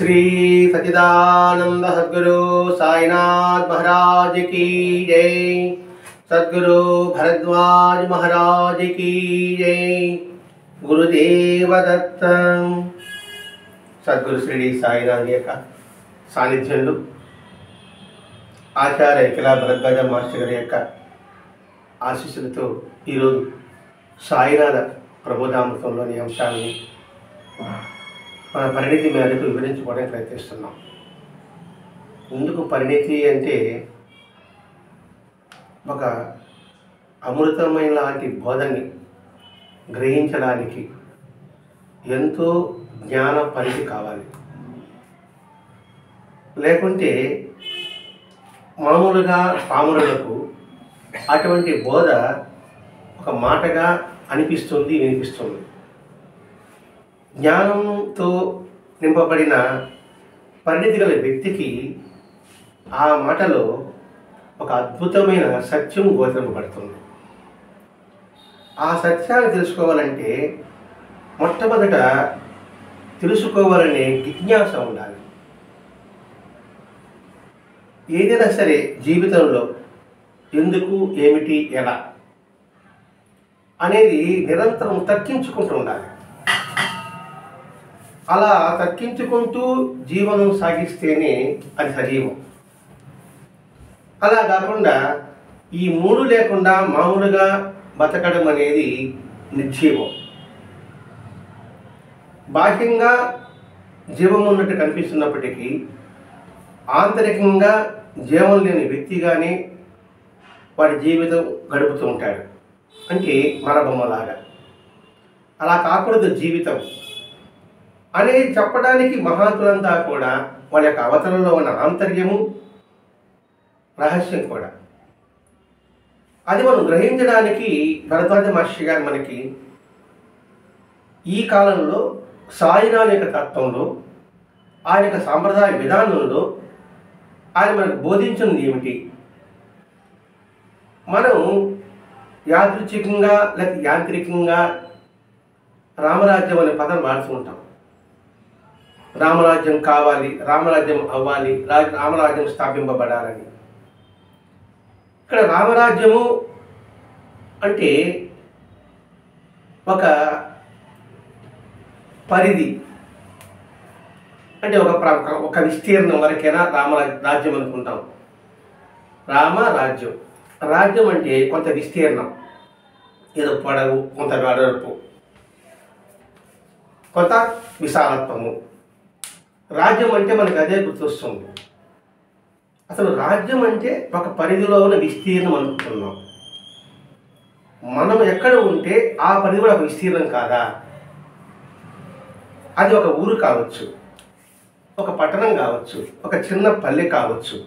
श्री सच्चिदानंद सद्गुरु साईनाथ महाराज की जय। सद्गुरु भरद्वाज महाराज की जय। गुरुदेव दत्त। सद्गुरु श्री साईनाथ యొక్క సాన్నిధ్యంలో ఆచార్య కిలా భరద్వాజ మాస్టర్ గారి యొక్క ఆశీస్సులతో ఈరోజు సాయినాథ ప్రబోధామృతంలోని అంశాలని మన పరిణితి మేరకు వివరించుకోవడానికి ప్రయత్నిస్తున్నాం. ఎందుకు పరిణితి అంటే ఒక అమృతమైన లాంటి బోధని గ్రహించడానికి ఎంతో జ్ఞాన పరిధి కావాలి. లేకుంటే మామూలుగా పాములకు అటువంటి బోధ ఒక మాటగా అనిపిస్తుంది, వినిపిస్తుంది. జ్ఞానంతో నింపబడిన పరిణితి గల వ్యక్తికి ఆ మాటలో ఒక అద్భుతమైన సత్యం గోచరింపబడుతుంది. ఆ సత్యాన్ని తెలుసుకోవాలంటే మొట్టమొదట తెలుసుకోవాలనే జిజ్ఞాస ఉండాలి. ఏదైనా సరే జీవితంలో ఎందుకు, ఏమిటి, ఎలా అనేది నిరంతరం తర్కించుకుంటూ ఉండాలి. అలా తర్కించుకుంటూ జీవనం సాగిస్తేనే అది సజీవం. అలా కాకుండా ఈ మూడు లేకుండా మామూలుగా బతకడం అనేది నిర్జీవం. బాహ్యంగా జీవం ఉన్నట్టు కనిపిస్తున్నప్పటికీ ఆంతరికంగా జీవం లేని వ్యక్తిగానే వాడి జీవితం గడుపుతూ ఉంటాడు. అంటే మరబొమ్మలాగా. అలా కాకూడదు జీవితం అనేది చెప్పడానికి మహాత్ములంతా కూడా వాళ్ళ యొక్క అవతరణలో ఉన్న ఆంతర్యము, రహస్యం కూడా అది మనం గ్రహించడానికి భరద్వాజ మహర్షి గారు మనకి ఈ కాలంలో సాయినాథ యొక్క తత్వంలో, ఆయన యొక్క సాంప్రదాయ విధానంలో ఆయన మనకు బోధించినది ఏమిటి. మనం యాదృచ్ఛికంగా లేక యాంత్రికంగా రామరాజ్యం అనే పదం వాడుతూ ఉంటాం. రామరాజ్యం కావాలి, రామరాజ్యం అవ్వాలి, రామరాజ్యం స్థాపింపబడాలని. ఇక్కడ రామరాజ్యము అంటే ఒక పరిధి, అంటే ఒక విస్తీర్ణం వరకైనా రామరాజ్యం అనుకుంటాం. రామరాజ్యం, రాజ్యం అంటే కొంత విస్తీర్ణం, ఏదో పొడవు, కొంత వెడల్పు, కొంత విశాలత్వము. రాజ్యం అంటే మనకు అదే గుర్తొస్తుంది. అసలు రాజ్యం అంటే ఒక పరిధిలో ఉన్న విస్తీర్ణం అనుకుంటున్నాం. మనం ఎక్కడ ఉంటే ఆ పరిధి కూడా ఒక విస్తీర్ణం కాదా? అది ఒక ఊరు కావచ్చు, ఒక పట్టణం కావచ్చు, ఒక చిన్న పల్లె కావచ్చు,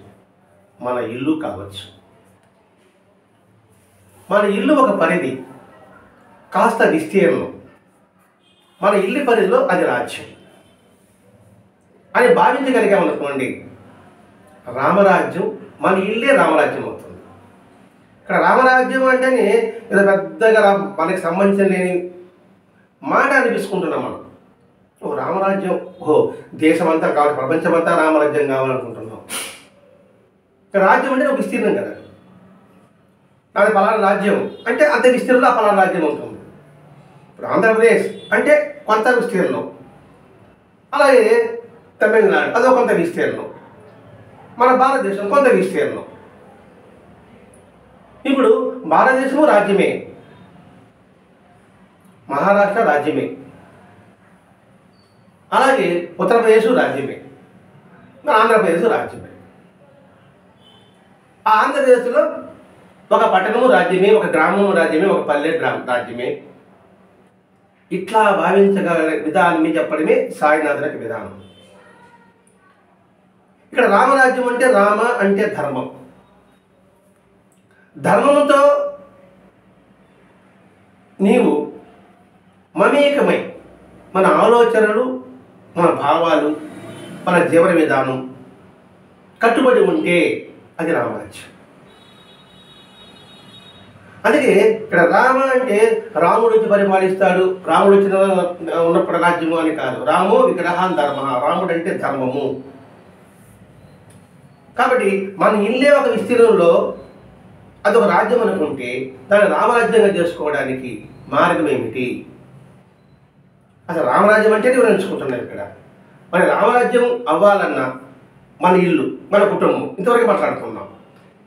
మన ఇల్లు కావచ్చు. మన ఇల్లు ఒక పరిధి, కాస్త విస్తీర్ణం. మన ఇల్లు పరిధిలో అది రాజ్యం అని భావించగలిగామనుకోండి, రామరాజ్యం మన ఇల్లే రామరాజ్యం అవుతుంది. ఇక్కడ రామరాజ్యం అంటేనే ఏదో పెద్దగా మనకి సంబంధించిన లేని మాట అనిపించుకుంటున్నాం మనం. ఓ రామరాజ్యం, ఓహో దేశమంతా కావాలి, ప్రపంచమంతా రామరాజ్యం కావాలనుకుంటున్నాం. ఇక్కడ రాజ్యం అంటే ఒక విస్తీర్ణం కదా. అది పలానా రాజ్యం అంటే అంత విస్తీర్ణంలో ఆ పలానా రాజ్యం ఉంటుంది. ఇప్పుడు ఆంధ్రప్రదేశ్ అంటే కొంత విస్తీర్ణం, అలాగే తమిళనాడు అదో కొంత విస్తీర్ణం, మన భారతదేశం కొంత విస్తీర్ణం. ఇప్పుడు భారతదేశము రాజ్యమే, మహారాష్ట్ర రాజ్యమే, అలాగే ఉత్తరప్రదేశ్ రాజ్యమే, మన ఆంధ్రప్రదేశ్ రాజ్యమే. ఆ ఆంధ్రప్రదేశ్లో ఒక పట్టణము రాజ్యమే, ఒక గ్రామము రాజ్యమే, ఒక పల్లె రాజ్యమే. ఇట్లా భావించగల విధానం చెప్పడమే సాయినాథుల విధానం. ఇక్కడ రామరాజ్యం అంటే రామ అంటే ధర్మం. ధర్మముతో నీవు మమేకమై మన ఆలోచనలు, మన భావాలు, మన జీవన విధానం కట్టుబడి ఉంటే అది రామరాజ్యం. అందుకే ఇక్కడ రామ అంటే రాముడు వచ్చి పరిపాలిస్తాడు, రాముడు వచ్చిన ఉన్నప్పుడు రాజ్యము అని కాదు. రామో విగ్రహాన్ ధర్మ, రాముడు అంటే ధర్మము. కాబట్టి మన ఇల్లే ఒక విస్తీర్ణంలో అదొక రాజ్యం అనుకుంటే దాన్ని రామరాజ్యంగా చేసుకోవడానికి మార్గం ఏమిటి? అసలు రామరాజ్యం అంటే వివరించుకుంటున్నాం ఇక్కడ. మరి రామరాజ్యం అవ్వాలన్నా మన ఇల్లు, మన కుటుంబం, ఇంతవరకు మాట్లాడుతున్నాం.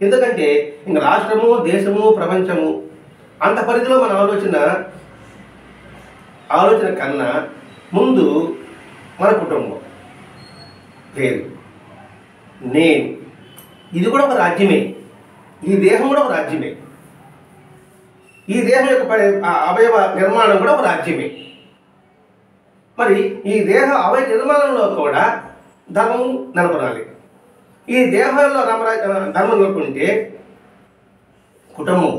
ఎందుకంటే ఇంక రాష్ట్రము, దేశము, ప్రపంచము అంత పరిధిలో మన ఆలోచన కన్నా ముందు మన కుటుంబం లేదు. నేను, ఇది కూడా ఒక రాజ్యమే. ఈ దేహం కూడా ఒక రాజ్యమే. ఈ దేహం యొక్క అవయవ నిర్మాణం కూడా ఒక రాజ్యమే. మరి ఈ దేహ అవయవ నిర్మాణంలో కూడా ధర్మం నెలకొనాలి. ఈ దేహంలో ధర్మం నెలకొంటే కుటుంబం,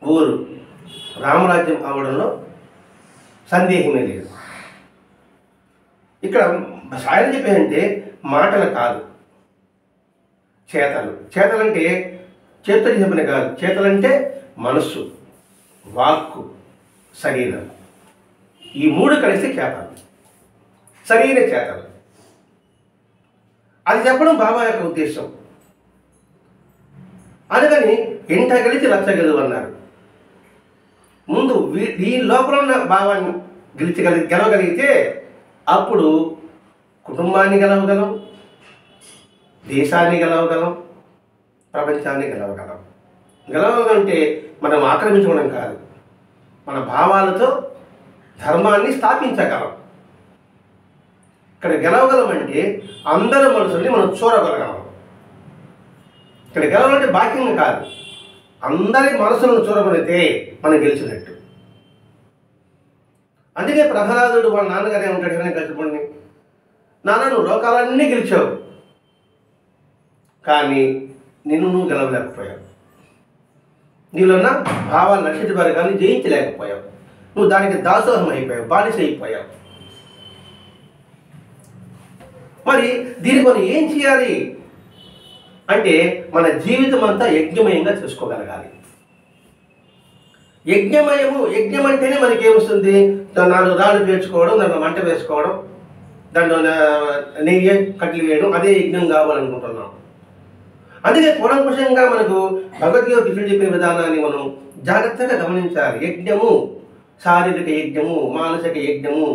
ఊరు రామరాజ్యం అవడంలో సందేహమే లేదు. ఇక్కడ సాయం చెప్పేదంటే మాటలు కాదు, చేతలు. చేతలంటే చేతులు చెప్పిన కాదు, చేతలంటే మనస్సు, వాక్కు, శరీరం. ఈ మూడు కలిస్తే చేతలు, సరైన చేతలు. అది చెప్పడం బాబా యొక్క ఉద్దేశం. అందుకని ఇంట గెలిచి రచ్చగలదు అన్నారు. ముందు ఈ లోపల ఉన్న భావాన్ని గెలవగలిగితే అప్పుడు కుటుంబాన్ని గెలవగలం, దేశాన్ని గెలవగలం, ప్రపంచాన్ని గెలవగలం. గెలవగలంటే మనం ఆక్రమించుకోవడం కాదు, మన భావాలతో ధర్మాన్ని స్థాపించగలం. ఇక్కడ గెలవగలం అంటే అందరి మనసుల్ని మనం చూరగలగలం. ఇక్కడ గెలవాలంటే బాక్యంగా కాదు, అందరి మనసులను చూరగలిగితే మనం గెలిచినట్టు. అందుకే ప్రహ్లాదుడు వాళ్ళ నాన్నగారు ఏమంటాడు హిరణ్యకశిపుడిని, నాన్న నువ్వు లోకాలన్నీ గెలిచావు, కానీ నువ్వు గెలవలేకపోయావు. నీలోన్న భావాలు నక్షత్ర కానీ జయించలేకపోయావు. నువ్వు దానికి దాసోహం అయిపోయావు, బానిస అయిపోయావు. మరి దీనికి మనం ఏం చేయాలి అంటే మన జీవితం అంతా యజ్ఞమయంగా చేసుకోగలగాలి. యజ్ఞం అంటేనే మనకి ఏమొస్తుంది? 4 రాళ్ళు పేర్చుకోవడం, దాంట్లో మంట వేసుకోవడం, దాంట్లో నెయ్యి కట్లు వేయడం, అదే యజ్ఞం కావాలనుకుంటున్నాం. అందుకే కూలంకుషంగా మనకు భగవద్గీత కృష్ణుడు చెప్పిన విధానాన్ని మనం జాగ్రత్తగా గమనించాలి. యజ్ఞము శారీరక యజ్ఞము, మానసిక యజ్ఞము,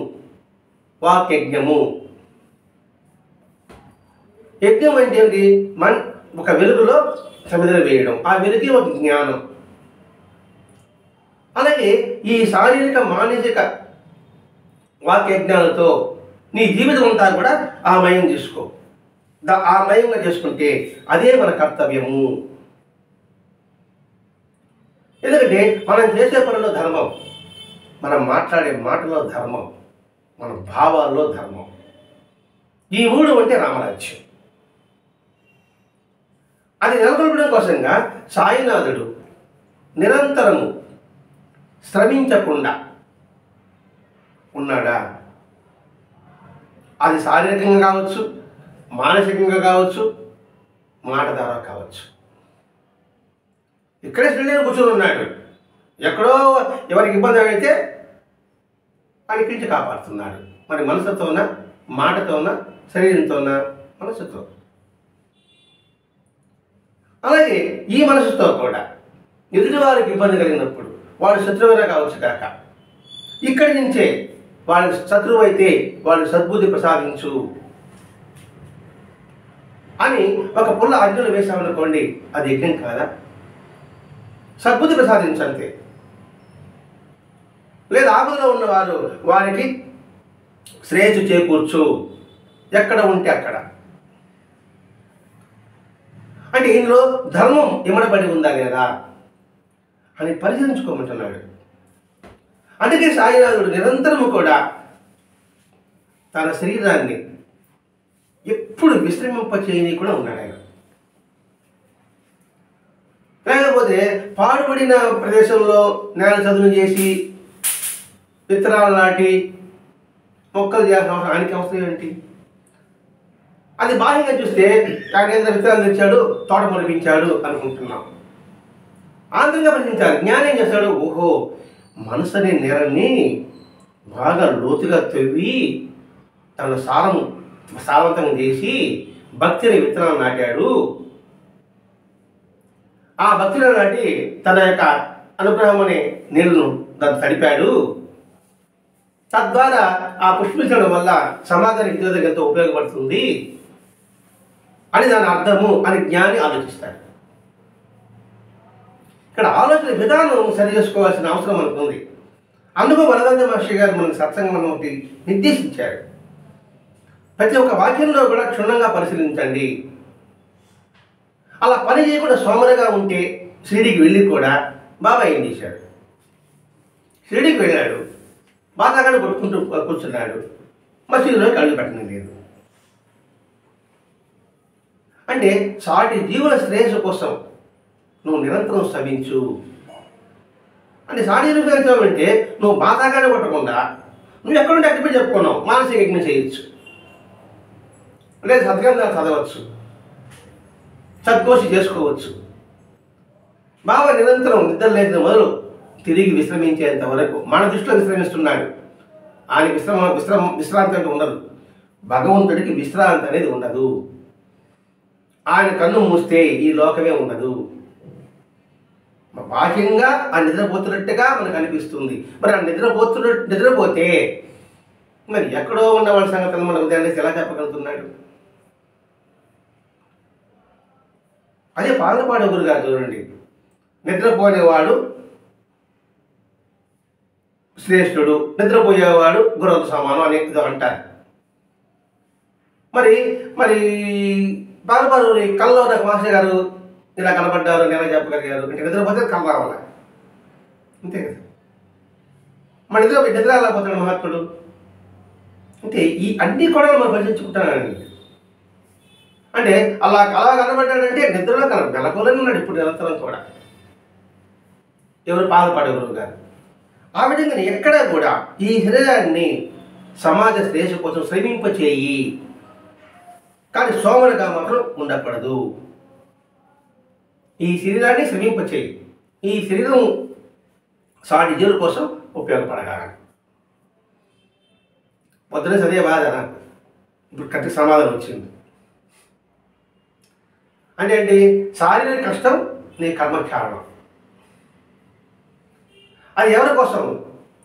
వాక్యజ్ఞము. యజ్ఞం అంటే ఏంటి? ఒక వెలుగులో సమిధలు వేయడం, ఆ వెలుగే ఒక జ్ఞానం. అలాగే ఈ శారీరక మానసిక వాక్యజ్ఞానంతో నీ జీవితం అంతా కూడా ఆ మయం చేసుకో. ఆ మయంగా చేసుకుంటే అదే మన కర్తవ్యము. ఎందుకంటే మనం చేసే పనిలో ధర్మం, మనం మాట్లాడే మాటలో ధర్మం, మన భావాల్లో ధర్మం. ఈ 3 అంటే రామరాజ్యం. అది నెలకొల్పడం కోసంగా సాయినాథుడు నిరంతరము శ్రమించకుండా ఉన్నాడా? అది శారీరకంగా కావచ్చు, మానసికంగా కావచ్చు, మాట ద్వారా కావచ్చు. ఇక్కడే శ్రీలేని కూర్చొని ఉన్నాడు. ఎక్కడో ఎవరికి ఇబ్బంది అయితే అని పిలిచి కాపాడుతున్నాడు. మరి మనసుతో ఉన్న, మాటతో ఉన్న, శరీరంతో ఉన్న, మనసుతో. అలాగే ఈ మనసుతో కూడా ఎదుటి వారికి ఇబ్బంది కలిగినప్పుడు వాడు శత్రువైనా కావచ్చు కాక, ఇక్కడి నుంచే వాడి శత్రువు అయితే వాడికి సద్బుద్ధి ప్రసాదించు అని ఒక పుల్ల అగ్నిలో వేశామనుకోండి, అది యజ్ఞం కాదా? సద్బుద్ధి ప్రసాదించంతే. లేదా ఆపదలో ఉన్నవారు వారికి శ్రేయస్సు చేకూర్చు, ఎక్కడ ఉంటే అక్కడ. అంటే ఇందులో ధర్మం ఇమడబడి ఉందా లేదా అని పరిశీలించుకోమంటున్నాడు. అందుకే సాయినాథుడు నిరంతరము కూడా తన శరీరాన్ని ఎప్పుడు విశ్రమింపచేయని కూడా ఉన్నాడు ఆయన. లేకపోతే పాడుపడిన ప్రదేశంలో నేల చదును చేసి విత్తనాలు నాటి మొక్కలు చేయాల్సిన అవసరం ఆయనకి అవసరం ఏంటి? అది బాహ్యంగా చూస్తే ఆయన ఏదైనా విత్తనాలు తెచ్చాడు, తోట మొలిపించాడు అనుకుంటున్నాం. ఆంతరంగా పరిశీలించాలి. జ్ఞానం ఏం చేస్తాడు? ఓహో, మనసు అనే నేరని బాగా లోతుగా తవ్వి తన సారవంతం చేసి భక్తి అనే విత్తనాలు నాటాడు. ఆ భక్తిలో నాటి తన యొక్క అనుగ్రహం అనే నీళ్లను దాన్ని తడిపాడు. తద్వారా ఆ పుష్పించడం వల్ల సమాజానికి విద్యోధకు ఎంతో ఉపయోగపడుతుంది అని దాని అర్థము అని జ్ఞాని ఆలోచిస్తాడు. ఇక్కడ ఆలోచన విధానం సరి చేసుకోవాల్సిన అవసరం మనకు ఉంది. అందుకు వరదండ మహర్షి గారు మనకు సత్సంగం ఒకటి నిర్దేశించారు. ప్రతి ఒక్క వాక్యంలో కూడా క్షుణ్ణంగా పరిశీలించండి. అలా పని చేయకుండా సోమరిగా ఉంటే షిరిడీకి వెళ్ళి కూడా బాబా ఏం చేశాడు? షిరిడీకి వెళ్ళాడు, బాధాగానే కొట్టుకుంటూ కూర్చున్నాడు, మసీదులోకి అడుగు పెట్టడం లేదు. అంటే సాటి జీవుల శ్రేయస్సు కోసం నువ్వు నిరంతరం శ్రమించు అంటే సాటి జీవులు అంటే నువ్వు బాధాగానే కొట్టకుండా నువ్వు ఎక్కడుంటే అక్కడిపోయి చెప్పుకున్నావు, మానసిక యజ్ఞం చేయొచ్చు, లేదా సద్గ్రంథాలు చదవచ్చు, సద్గోషి చేసుకోవచ్చు. బాబా నిరంతరం నిద్ర లేచిన మొదలు తిరిగి విశ్రమించేంత వరకు మన దృష్టిలో విశ్రమిస్తున్నాడు. ఆయనకి విశ్రాంతి అంటే ఉండదు. భగవంతుడికి విశ్రాంతి అనేది ఉండదు. ఆయన కన్ను మూస్తే ఈ లోకమే ఉండదు. బాహ్యంగా ఆ నిద్రపోతున్నట్టుగా మనకు అనిపిస్తుంది. మరి ఆ నిద్రపోతే మరి ఎక్కడో ఉన్న వాళ్ళ సంగతులు మన ఉదయాన్నే ఎలా చెప్పగలుగుతున్నాడు? అదే పాలపాడే గురుగారు చూడండి, నిద్రపోనేవాడు శ్రేష్ఠుడు, నిద్రపోయేవాడు గురువుతో సమానం అని అంటారు. మరి మరి పాలపాడు కళ్ళలో నాకు మాస్టర్ గారు ఇలా కనబడ్డారు, ఎలా చెప్పగలిగారు అంటే నిద్రపోతే కళ రావాలి, అంతే కదా. మన నిద్ర వెళ్ళకపోతాడు మహాత్ముడు. అంటే ఈ అన్ని కూడా మనం పరిశీలించుకుంటానండి. అంటే అలా కనబడ్డాడంటే నిద్రలో మెలకువలోనే ఉన్నాడు ఇప్పుడు నిరంతరం కూడా. ఎవరు? పాలపాడే గురువు గారు. ఆ విధంగా ఎక్కడా కూడా ఈ శరీరాన్ని సమాజ శ్రేయస్సు కోసం శ్రమింపచేయి, కానీ సోమరిగా మాత్రం ఉండకూడదు. ఈ శరీరాన్ని శ్రమింపచేయి, ఈ శరీరం సాటి జీవుల కోసం ఉపయోగపడగలగాలి. పొద్దునే చదివే బాధ నాకు ఇప్పుడు కరెక్ట్ సమాధానం వచ్చింది. అంటే ఏంటి? శారీరక కష్టం నీ కర్మకారణం. అది ఎవరి కోసం,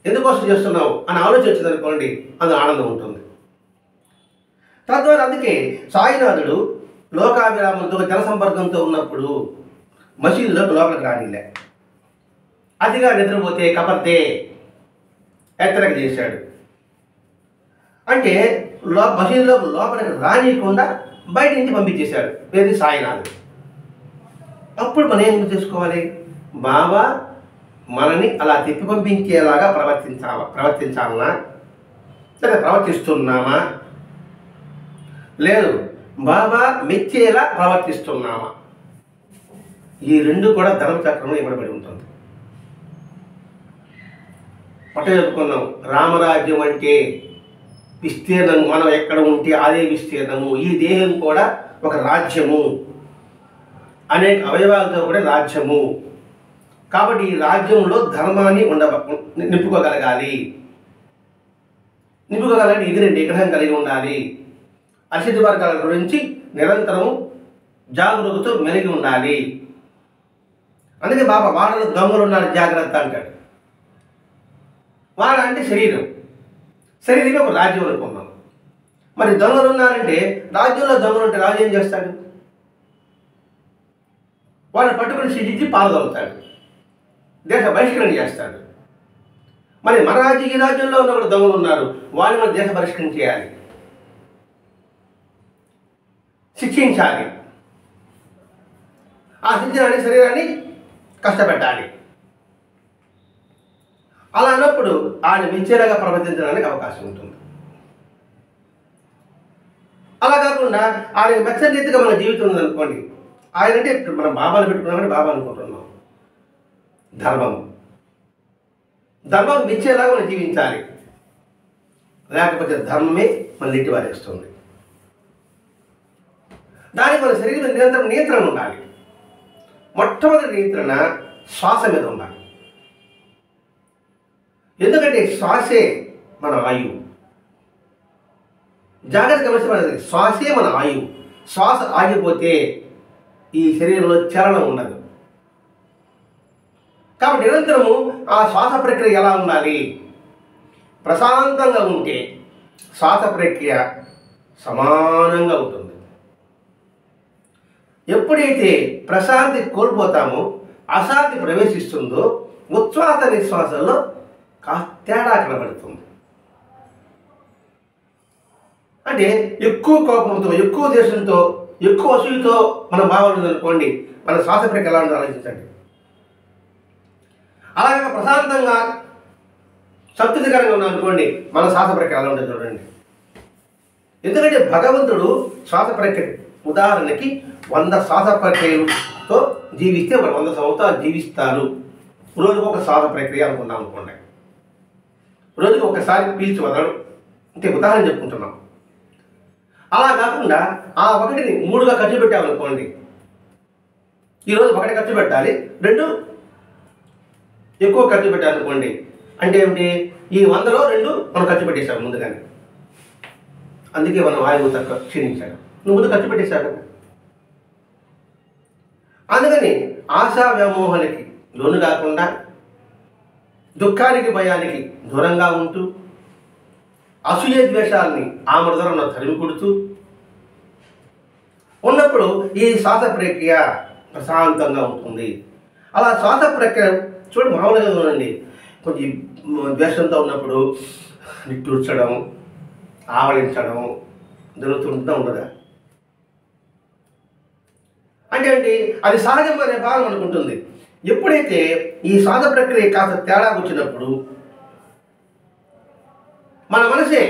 ఎందుకోసం చేస్తున్నావు అని ఆలోచించింది అనుకోండి, అందులో ఆనందం ఉంటుంది. తద్వారా అందుకే సాయినాథుడు లోకాభిరామంతో జనసంపర్కంతో ఉన్నప్పుడు మసీదులోకి లోపలికి రానిలే. అతిగా నిద్రపోతే కబర్తే హెచ్చరిక చేశాడు. అంటే మసీదులో లోపలికి రానియకుండా బయట నుంచి పంపించేశాడు. ఏది? సాయినాథుడు. అప్పుడు మనం ఏం చేసుకోవాలి? బాబా మనని అలా తిప్పి పంపించేలాగా ప్రవర్తించాలనా, లేదా ప్రవర్తిస్తున్నామా, లేదు బాబా మెచ్చేలా ప్రవర్తిస్తున్నామా? ఈ రెండు కూడా ధర్మచక్రంలో ఇవ్వబడి ఉంటుంది. పట్టు చెప్పుకున్నాం, రామరాజ్యం అంటే విస్తీర్ణం, మనం ఎక్కడ ఉంటే అదే విస్తీర్ణము. ఈ దేహం కూడా ఒక రాజ్యము, అనేక అవయవాలతో కూడా రాజ్యము. కాబట్టి ఈ రాజ్యంలో ధర్మాన్ని నింపుకోగలగాలి. ఇది నిగ్రహం కలిగి ఉండాలి. అశుద్ధి వర్గాల గురించి నిరంతరం జాగరూకతో మెలిగి ఉండాలి. అందుకే బాబా వాడలో దొంగలు ఉన్నారు జాగ్రత్త అంటాడు. వాడ అంటే శరీరమే ఒక రాజ్యం అనుకున్నాం. మరి దొంగలు ఉన్నారంటే రాజ్యంలో దొంగలు ఉంటే రాజు ఏం చేస్తాడు? వాళ్ళని పట్టుకుని శిక్షించి పాల్గొలుతాడు, దేశ బహిష్కరణ చేస్తాడు. మరి మన ఈ రాజ్యంలో ఉన్న కూడా దొంగలు ఉన్నారు, వాళ్ళని మనం దేశ బహిష్కరణ చేయాలి, శిక్షించాలి. ఆ శిక్షణ శరీరాన్ని కష్టపెట్టాలి. అలా అన్నప్పుడు ఆయన మించేలాగా ప్రవర్తించడానికి అవకాశం ఉంటుంది. అలా కాకుండా ఆయన మెచ్చని రీతిగా మన జీవితం ఉందనుకోండి, ఆయన అంటే మనం బాబాను పెట్టుకున్నామని బాబా అనుకుంటున్నాం. ధర్మం మించేలాగా మనం జీవించాలి, లేకపోతే ధర్మమే మన నెట్టి వారేస్తుంది. దానికి మన శరీరం నిరంతరం నియంత్రణ ఉండాలి. మొట్టమొదటి నియంత్రణ శ్వాస మీద ఉండాలి. ఎందుకంటే శ్వాసే మన ఆయువు. జాగ్రత్త గమనించబడదు, శ్వాసే మన ఆయువు. శ్వాస ఆగిపోతే ఈ శరీరంలో చలనం ఉండదు. కాబట్టి నిరంతరము ఆ శ్వాస ప్రక్రియ ఎలా ఉండాలి? ప్రశాంతంగా ఉంటే శ్వాస ప్రక్రియ సమానంగా ఉంటుంది. ఎప్పుడైతే ప్రశాంతి కోల్పోతామో, అశాంతి ప్రవేశిస్తుందో ఉచ్ఛ్వాస నిశ్వాసంలో కాస్త తేడా కనబడుతుంది. అంటే ఎక్కువ కోపంతో, ఎక్కువ దేశంతో, ఎక్కువ అసూయతో మన భావన ఉందనుకోండి, మన శ్వాస ప్రక్రియ ఎలా ఉందో ఆలోచించండి. అలాగే ప్రశాంతంగా సంతృప్తికరంగా ఉన్నాం అనుకోండి, మన శ్వాస ప్రక్రియ ఎలా ఉంటుంది చూడండి. ఎందుకంటే భగవంతుడు శ్వాస ప్రక్రియ, ఉదాహరణకి 100 శ్వాస ప్రక్రియలతో జీవిస్తే 100 సంవత్సరాలు జీవిస్తారు. రోజుకు ఒక శ్వాస ప్రక్రియ అనుకున్నాం అనుకోండి, రోజుకు ఒకసారి పీల్చి వదలడం, అంటే ఉదాహరణ చెప్పుకుంటున్నాం. అలా కాకుండా ఆ ఒకటిని 3గా ఖర్చు పెట్టామనుకోండి, ఈరోజు 1 ఖర్చు పెట్టాలి, 2 ఎక్కువ ఖర్చు పెట్టాలనుకోండి, అంటే ఏమిటి? ఈ 100లో 2 మనం ఖర్చు పెట్టేశాము ముందుగానే. అందుకే మనం వాయువు తక్కువ క్షీణించాడు, నువ్వు ముందు ఖర్చు పెట్టేశాడు కదా. అందుకని ఆశా వ్యామోహాలకి లోను కాకుండా, దుఃఖానికి భయానికి దూరంగా ఉంటూ, అసూయ ద్వేషాలని ఆమృతంలో తరిమి కొడుతూ ఉన్నప్పుడు ఈ శ్వాస ప్రక్రియ ప్రశాంతంగా ఉంటుంది. అలా శ్వాస ప్రక్రియ చూడండి, మామూలుగా చూడండి, కొంచెం ద్వేషంతో ఉన్నప్పుడు నిట్టూర్చడం, ఆవలించడం జరుగుతుంటూ ఉండదా? అంటే అది సహజమైన భాగం అనుకుంటుంది. ఎప్పుడైతే ఈ శ్వాస ప్రక్రియ కాస్త తేడా వచ్చినప్పుడు మన మనసే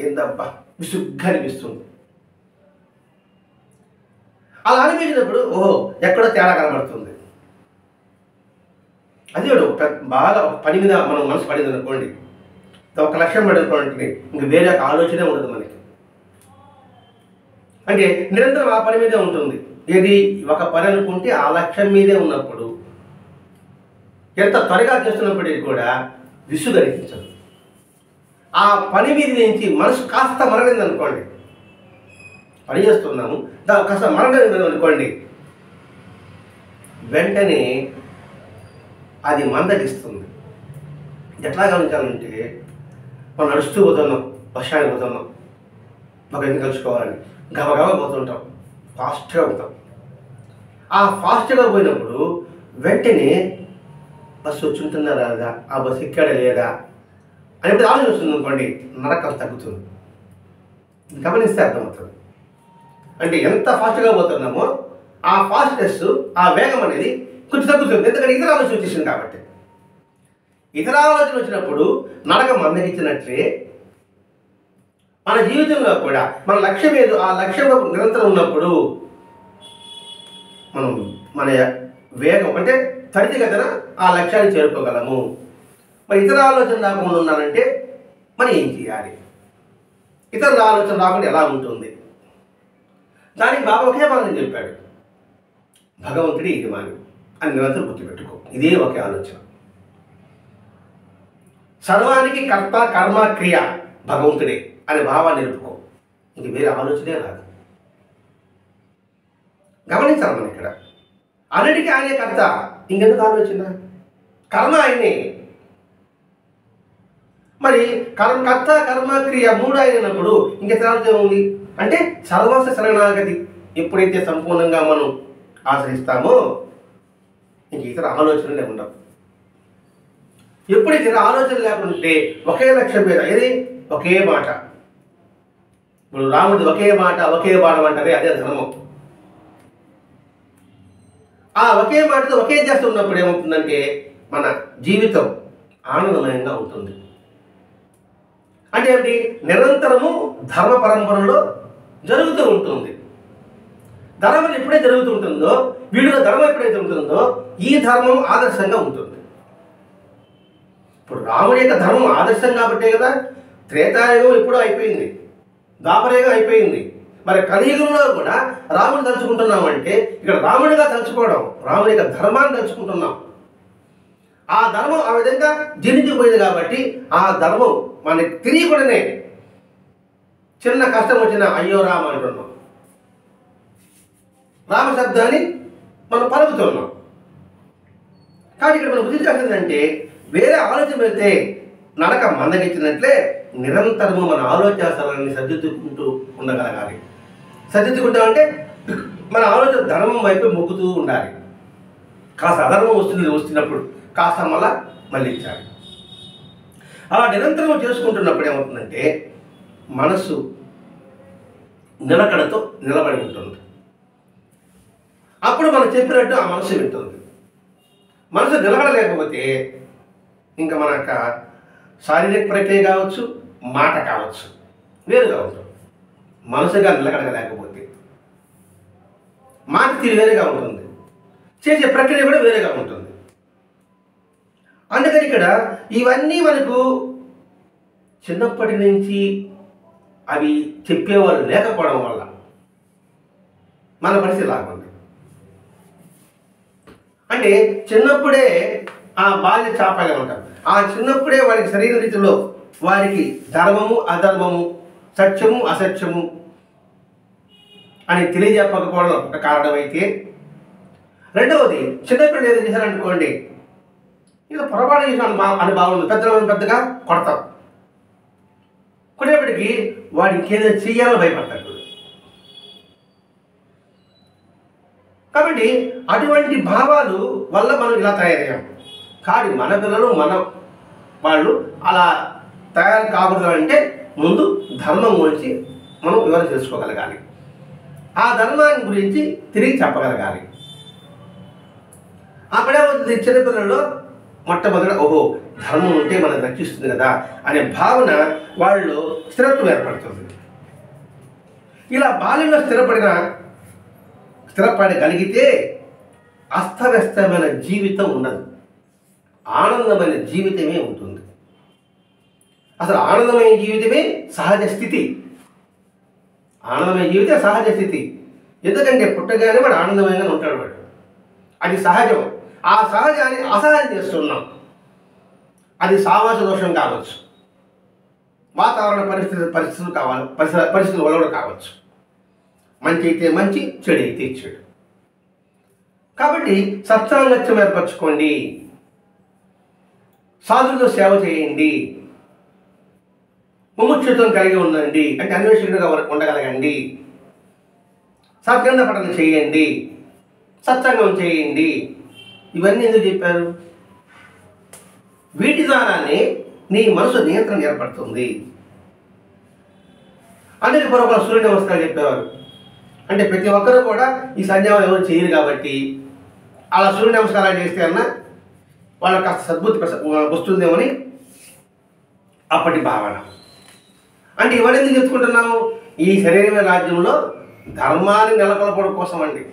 ఏందబ్బా విసుగ్గా అనిపిస్తుంది. అలా అనిపించినప్పుడు ఓహో ఎక్కడో తేడా కనబడుతుంది. అది బాగా పని మీద మనం మనసు పడింది అనుకోండి, ఒక లక్ష్యం పడుకోండి, ఇంక వేరే ఆలోచనే ఉండదు మనకి. అంటే నిరంతరం ఆ పని మీదే ఉంటుంది. ఏది ఒక పని అనుకుంటే ఆ లక్ష్యం మీదే ఉన్నప్పుడు ఎంత త్వరగా చేస్తున్నప్పటికీ కూడా విసుగు అనిపించదు. ఆ పని మీద నుంచి మనసు కాస్త మరలింది అనుకోండి, పని చేస్తున్నాము, కాస్త మరలింది అనుకోండి, వెంటనే అది మందగిస్తుంది. ఎట్లా గమనించాలంటే, మనం నడుస్తూ పోతున్నాం, వర్షానికి పోతున్నాం, మాకు ఎందుకు కలుసుకోవాలని గబగబా పోతుంటాం, ఫాస్ట్గా ఉంటాం. ఆ ఫాస్ట్గా పోయినప్పుడు వెంటనే బస్సు వచ్చి ఉంటుందా రాదా, ఆ బస్సు ఎక్కాడా లేదా అనేది ఆలోచన వస్తుంది అనుకోండి, నరకం తగ్గుతుంది. గమనిస్తే అర్థమవుతుంది. అంటే ఎంత ఫాస్ట్గా పోతున్నామో ఆ ఫాస్ట్నెస్, ఆ వేగం అనేది కొంచెం తగ్గుతుంది. ఎందుకంటే ఇతర ఆలోచన వచ్చేసింది కాబట్టి. ఇతర ఆలోచన వచ్చినప్పుడు నరకం మందగించినట్లే మన జీవితంలో కూడా మన లక్ష్యం ఏదో ఆ లక్ష్యంలో నిరంతరం ఉన్నప్పుడు మనం మన వేగం అంటే త్వరితగతిన ఆ లక్ష్యాన్ని చేరుకోగలము. మరి ఇతర ఆలోచన రాకుండా ఉండాలంటే మనం ఏం చేయాలి? ఇతరుల ఆలోచన రాకుండా ఎలా ఉంటుంది? దానికి బాబా ఒకే మార్గం చెప్పాడు, భగవంతుడి యజమాని అని నిరంతరం గుర్తుపెట్టుకో. ఇదే ఒకే ఆలోచన. సర్వానికి కర్త కర్మ క్రియ భగవంతుడే అనే భావాన్ని నిలుపుకో, ఇంక వేరే ఆలోచనే రాదు. గమనించాలి మనం ఇక్కడ, అన్నిటికీ ఆయనే కర్త, ఇంకెందుకు ఆలోచన? కర్మ ఆయనే. మరి కర్త కర్మ క్రియ 3 అయినప్పుడు ఇంకెంత ఆలోచన ఉంది అంటే సర్వస్వ శరణాగతి ఎప్పుడైతే సంపూర్ణంగా మనం ఆచరిస్తామో ఇంక ఇతర ఆలోచనలే ఉండవు. ఎప్పుడైతే ఆలోచన లేకుంటే ఒకే లక్ష్యం మీద, ఏది ఒకే మాట. ఇప్పుడు రాముడు ఒకే మాట ఒకే బాణం అంటారే, అదే ధర్మం. ఆ ఒకే మాటతో ఒకే చేస్తూ ఉన్నప్పుడు ఏమవుతుందంటే మన జీవితం ఆనందమయంగా ఉంటుంది. అంటే ఏంటి? నిరంతరము ధర్మ పరంపరలో జరుగుతూ ఉంటుంది. ధర్మం ఎప్పుడైతే జరుగుతూ ఉంటుందో, వీడిలో ధర్మం ఎప్పుడైతే ఉంటుందో ఈ ధర్మం ఆదర్శంగా ఉంటుంది. ఇప్పుడు రాముడి యొక్క ధర్మం ఆదర్శం కాబట్టే కదా త్రేతాయుగం ఎప్పుడో అయిపోయింది, ద్వాపరయుగం అయిపోయింది, మరి కలియుగంలో కూడా రాముని తలుచుకుంటున్నాం అంటే ఇక్కడ రాముడిగా తలుచుకోవడం, రాముని యొక్క ధర్మాన్ని తలుచుకుంటున్నాం. ఆ ధర్మం ఆ విధంగా జీర్ణించిపోయింది కాబట్టి ఆ ధర్మం మనకి తెలియకుండానే చిన్న కష్టం వచ్చినా అయ్యో రామ అంటున్నాం, రామ శబ్దాన్ని మనం పలుకుతున్నాం. కానీ ఇక్కడ మనం గుర్తించాల్సిందంటే వేరే ఆలోచన పెడితే నడక మందగించినట్లే నిరంతరము మన ఆలోచనని సరిదిద్దుకుంటూ ఉండగలగాలి. సరిదిద్దుకుంటామంటే మన ఆలోచన ధర్మం వైపు మొక్కుతూ ఉండాలి. కాస్త అధర్మం వస్తున్నప్పుడు కాస్త మళ్ళించాలి. అలా నిరంతరం చేసుకుంటున్నప్పుడు ఏమవుతుందంటే మనసు నిలకడతో నిలబడి ఉంటుంది. అప్పుడు మనం చెప్పినట్టు ఆ మనసు వింటుంది. మనసు నిలబడలేకపోతే ఇంకా మన యొక్క శారీరక ప్రక్రియ కావచ్చు, మాట కావచ్చు వేరుగా ఉంటుంది. మనసుగా నిలకడలేకపోతే మాట తీరు వేరుగా ఉంటుంది, చేసే ప్రక్రియ కూడా వేరుగా ఉంటుంది. అందుకని ఇక్కడ ఇవన్నీ మనకు చిన్నప్పటి నుంచి అవి చెప్పేవాళ్ళు లేకపోవడం వల్ల మన పరిస్థితి లాగుంది. అంటే చిన్నప్పుడే ఆ బాల్య చాపాలే ఉంటారు. ఆ చిన్నప్పుడే వారికి శరీర రీతిలో వారికి ధర్మము అధర్మము, సత్యము అసత్యము అని తెలియజెప్పకపోవడం ఒక కారణమైతే, రెండవది చిన్నప్పుడు ఏదో చేశారనుకోండి, ఇక పొరపాటు చేసిన అని బాగుంది, పెద్దగా కొడతాం. కొట్టేపటికి వాడు ఇంకేదో చెయ్యాలని భయపడతాడు. కాబట్టి అటువంటి భావాలు వల్ల మనం ఇలా తయారయ్యాం. కానీ మన పిల్లలు వాళ్ళు అలా తయారు కాకూడదు అంటే ముందు ధర్మం గురించి మనం వివరణ తెలుసుకోగలగాలి. ఆ ధర్మాన్ని గురించి తిరిగి చెప్పగలగాలి. అప్పుడే చిన్నపిల్లల్లో మొట్టమొదట ఓహో ధర్మం ఉంటే మనం రక్షిస్తుంది కదా అనే భావన వాళ్ళు స్థిరత్వం ఏర్పడుతుంది. ఇలా బాల్యంలో స్థిరపడగలిగితే అస్తవ్యస్తమైన జీవితం ఉండదు, ఆనందమైన జీవితమే ఉంటుంది. అసలు ఆనందమైన జీవితమే సహజ స్థితి. ఆనందమైన జీవితం సహజ స్థితి. ఎందుకంటే పుట్టగానే వాడు ఆనందమయంగానే ఉంటాడు. వాడు అది సహజం. ఆ సహజాన్ని అసహజం చేస్తున్నాం. అది సామాజ దోషం కావచ్చు, వాతావరణ పరిస్థితులు కావాలి, పరిస్థితుల వల్ల కూడా కావచ్చు. మంచి అయితే మంచి, చెడు అయితే చెడు. కాబట్టి సత్సాంగత్యం ఏర్పరచుకోండి, సాధువులతో సేవ చేయండి, ముముక్షుత్వం కలిగి ఉండండి, అంటే అన్వేషకుడిగా ఉండగలగండి, సద్గ్రంథ పఠనం చేయండి, సత్సంగం చేయండి. ఇవన్నీ ఎందుకు చెప్పారు? వీటి ద్వారానే నీ మనసు నియంత్రణ ఏర్పడుతుంది. అందుకే పూర్వకాల సూర్య నమస్కారం చెప్పేవారు. అంటే ప్రతి ఒక్కరూ కూడా ఈ సంధ్యావం ఎవరు చేయరు కాబట్టి అలా సూర్య నమస్కారాలు చేస్తే అన్న వాళ్ళకి కాస్త సద్బుద్ధి వస్తుందేమని అప్పటి భావన. అంటే ఇవన్నీ ఎందుకు చెప్పుకుంటున్నాము? ఈ శరీరమైన రాజ్యంలో ధర్మాన్ని నెలకొల్పడం కోసం అండి.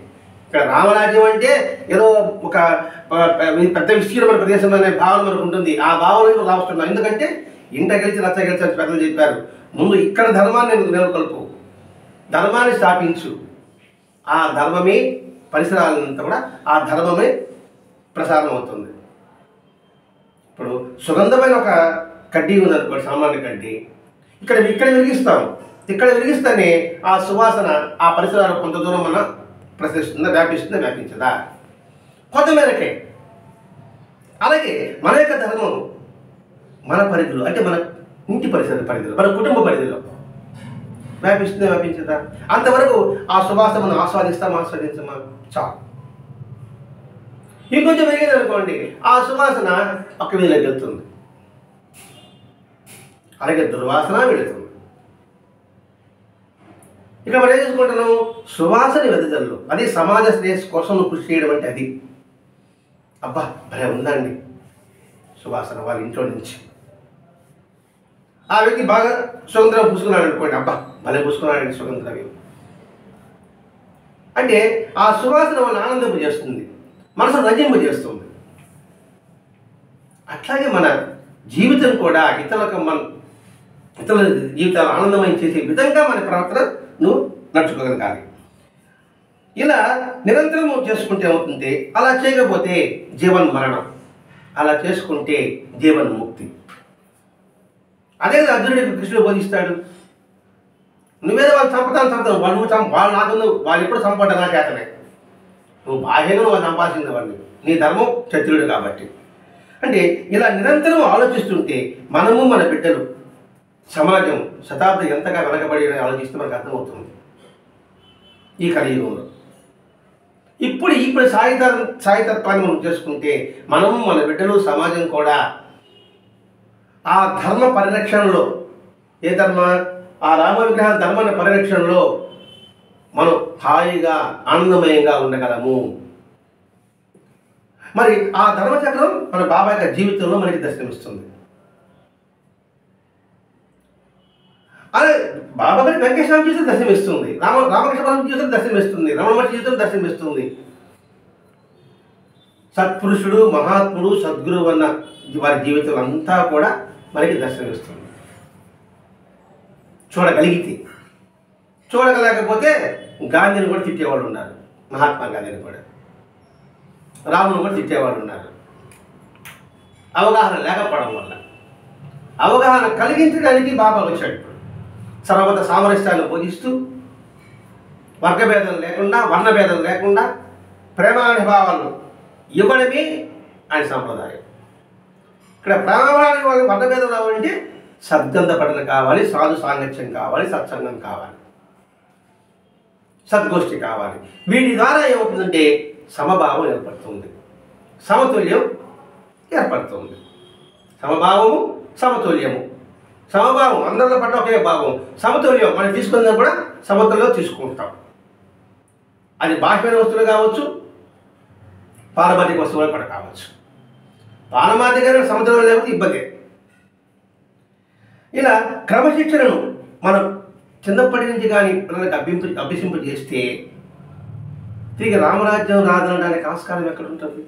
ఇక్కడ రామరాజ్యం అంటే ఏదో ఒక పెద్ద విస్తీర్ణమైన ప్రదేశం అనే భావన మనకు ఉంటుంది. ఆ భావనకు రాస్తున్నాం. ఎందుకంటే ఇంట గెలిచి రచ్చ గెలిచి అని పెద్దలు చెప్పారు. ముందు ఇక్కడ ధర్మాన్ని నెలకొల్పు, ధర్మాన్ని స్థాపించు. ఆ ధర్మమే పరిసరాలంతా కూడా ఆ ధర్మమే ప్రసారం అవుతుంది. ఇప్పుడు సుగంధమైన ఒక కడ్డీ ఉందనుకోండి, సామాన్య కడ్డీ, ఇక్కడ వెలిగిస్తాం. ఇక్కడ వెలిగిస్తేనే ఆ సువాసన ఆ పరిసరాలు కొంత దూరం మన ప్రసరిస్తుందా, వ్యాపించదా? కొంతమేరకే. అలాగే మన యొక్క ధర్మం మన పరిధిలో, అంటే మన ఇంటి పరిధిలో, మన కుటుంబ పరిధిలో వ్యాపించదా? అంతవరకు ఆ సువాసన మనం ఆస్వాదించమా చాలు. ఇంకొంచెం పెరిగింది అనుకోండి, ఆ సువాసన పక్క వీళ్ళకి వెళ్తుంది, అలాగే దుర్వాసన వెళుతుంది. ఇక మనం ఏం చేసుకుంటున్నాం? సువాసన వెదజల్లు. అది సమాజ శ్రేయస్సు కోసం కృషి చేయడం అంటే అది. అబ్బా భలే ఉందండి సువాసన వాళ్ళ ఇంట్లో నుంచి. ఆ వ్యక్తి బాగా సుగంధం పూసుకున్నాడు అనుకోండి, అబ్బా భలే పూసుకున్నాడండి సుగంధం. అంటే ఆ సువాసన వాళ్ళని ఆనందింపజేస్తుంది, మనసును రంజింపజేస్తుంది. అట్లాగే మన జీవితం కూడా ఇతరుల జీవితాలు ఆనందమయం చేసే విధంగా మన ప్రవర్తన నువ్వు నడుచుకోగలగాలి. ఇలా నిరంతరం చేసుకుంటే అవుతుంది. అలా చేయకపోతే జీవన్ మరణం, అలా చేసుకుంటే జీవన్ ముక్తి. అదే అర్జునుడికి కృష్ణుడు బోధిస్తాడు. నువ్వేదో వాళ్ళు చంపుతాను వాళ్ళు నాకు వాళ్ళు ఎప్పుడు చంపట నా చేతనే, నువ్వు బాహ్యంగా నువ్వు చంపాల్సింది వాళ్ళని, నీ ధర్మం క్షత్రుడు కాబట్టి. అంటే ఇలా నిరంతరం ఆలోచిస్తుంటే మనము మన బిడ్డలు సమాజం శతాబ్దం ఎంతగా వెనకబడి ఆలోచిస్తే మనకు అర్థమవుతుంది. ఈ కలియుగంలో ఇప్పుడు సాయితత్వాన్ని మనం చేసుకుంటే మనము మన బిడ్డలు సమాజం కూడా ఆ ధర్మ పరిరక్షణలో, ఏ ధర్మ, ఆ రామ విగ్రహ ధర్మ పరిరక్షణలో మనం హాయిగా ఆనందమయంగా ఉండగలము. మరి ఆ ధర్మచక్రం మన బాబా యొక్క జీవితంలో మనకి దర్శనమిస్తుంది. అదే బాబా గారి వెంకటేశ్వర జీవితం దర్శనమిస్తుంది, రామకృష్ణ జీవితం దర్శనమిస్తుంది, రమణ జీవితం దర్శనమిస్తుంది. సత్పురుషుడు, మహాత్ముడు, సద్గురువు అన్న వారి జీవితం అంతా కూడా మనకి దర్శనమిస్తుంది. చూడగలిగితే. చూడగలేకపోతే గాంధీని కూడా తిట్టేవాళ్ళు ఉన్నారు, మహాత్మా గాంధీని కూడా, రాముని కూడా తిట్టేవాళ్ళు ఉన్నారు. అవగాహన లేకపోవడం వల్ల. అవగాహన కలిగించడానికి బాబా వచ్చాడు. ఇప్పుడు సర్వమత సామరస్యాన్ని బోధిస్తూ వర్గభేదం లేకుండా, వర్ణభేదం లేకుండా ప్రేమానుభావాలు ఇవ్వడమే ఆయన సంప్రదాయం. ఇక్కడ ప్రేమానుభావాలు వర్ణభేదం రావాలంటే సద్గంధ పఠనం కావాలి, సాధు సాంగత్యం కావాలి, సత్సంగం కావాలి, సద్గోష్ఠి కావాలి. వీటి ద్వారా ఏమవుతుందంటే సమభావం ఏర్పడుతుంది, సమతుల్యం ఏర్పడుతుంది. సమభావము, సమతుల్యము. సమభావం అందరిలో పట్ల ఒకే భావం, సమతుల్యం మనం తీసుకున్నా కూడా సమతుల్యం తీసుకుంటాం. అది బాహ్యమైన వస్తువులు కావచ్చు, పారమార్థిక వస్తువులు కూడా కావచ్చు. పారమార్థికంగా సమతుల్యం లేకపోతే ఇబ్బంది. ఇలా క్రమశిక్షణను మనం చిన్నప్పటి నుంచి కానీ పిల్లలకు అభ్యసింపు చేస్తే తిరిగి రామరాజ్యం రాదనడానికి ఆస్కారం ఎక్కడ ఉంటుంది?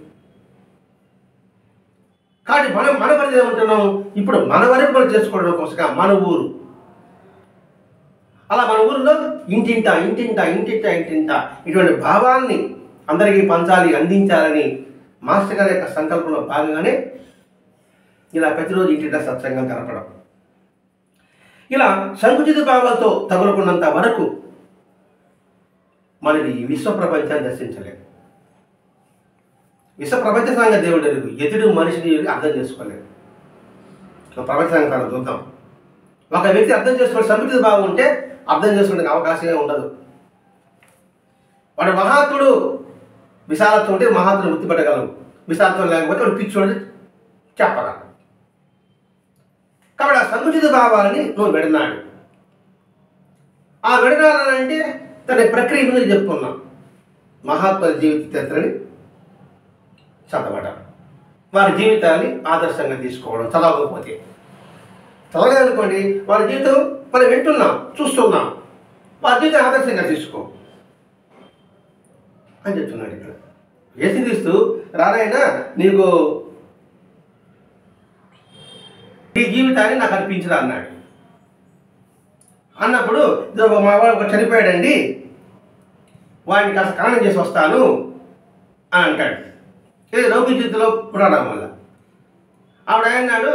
కాబట్టి మన పరిధి ఉంటున్నాం. ఇప్పుడు మన వరకు మనం చేసుకోవడం కోసం మన ఊరు, అలా మన ఊరిలో ఇంటింట ఇటువంటి భావాన్ని అందరికీ పంచాలి, అందించాలని మాస్టర్ గారి యొక్క సంకల్పంలో భాగంగానే ఇలా ప్రతిరోజు ఇంటింట సత్సంగం కనపడం. ఇలా సంకుచిత భావాలతో తగులుకున్నంత వరకు మనది విశ్వ ప్రపంచాన్ని దర్శించలేదు. విశ్వ ప్రపంచ సంఘ దేవుడు ఎదుడు మనిషిని అర్థం చేసుకోలేదు. ప్రపంచ సంఘాన్ని చూద్దాం. ఒక వ్యక్తి అర్థం చేసుకునే సంకుచిత భావం ఉంటే అర్థం చేసుకునే అవకాశమే ఉండదు. వాడు మహాత్ముడు విశాలత్వం ఉంటే మహాత్ముడు గుర్తుపట్టగలవు, విశాలత్వం లేకపోతే వాడు పిచ్చోడు చెప్పగలరు. కాబట్టి ఆ సంకుచిత భావాలని నువ్వు విడనాడు. ఆ విడనాలంటే తన ప్రక్రియ మీద చెప్పుకున్నాం. మహాత్ముల జీవిత చరిత్రని చదవడం, వారి జీవితాన్ని ఆదర్శంగా తీసుకోవడం. చదవకపోతే చదవలేదనుకోండి, వారి జీవితం మనం వింటున్నాం, చూస్తున్నాం, వారి జీవితం ఆదర్శంగా తీసుకో అని చెప్తున్నాడు. ఇక్కడ యేసుక్రీస్తు రానైనా నీకు ఈ జీవితాన్ని నాకు అర్పించరా అన్నాడు. అన్నప్పుడు మా వాడు ఒక చనిపోయాడండి, వాడిని కాస్త ఖననం చేసి వస్తాను అని అంటాడు. ఇది లౌకిక జీవితంలో పురాణం వల్ల. ఆవిడ అన్నాడు,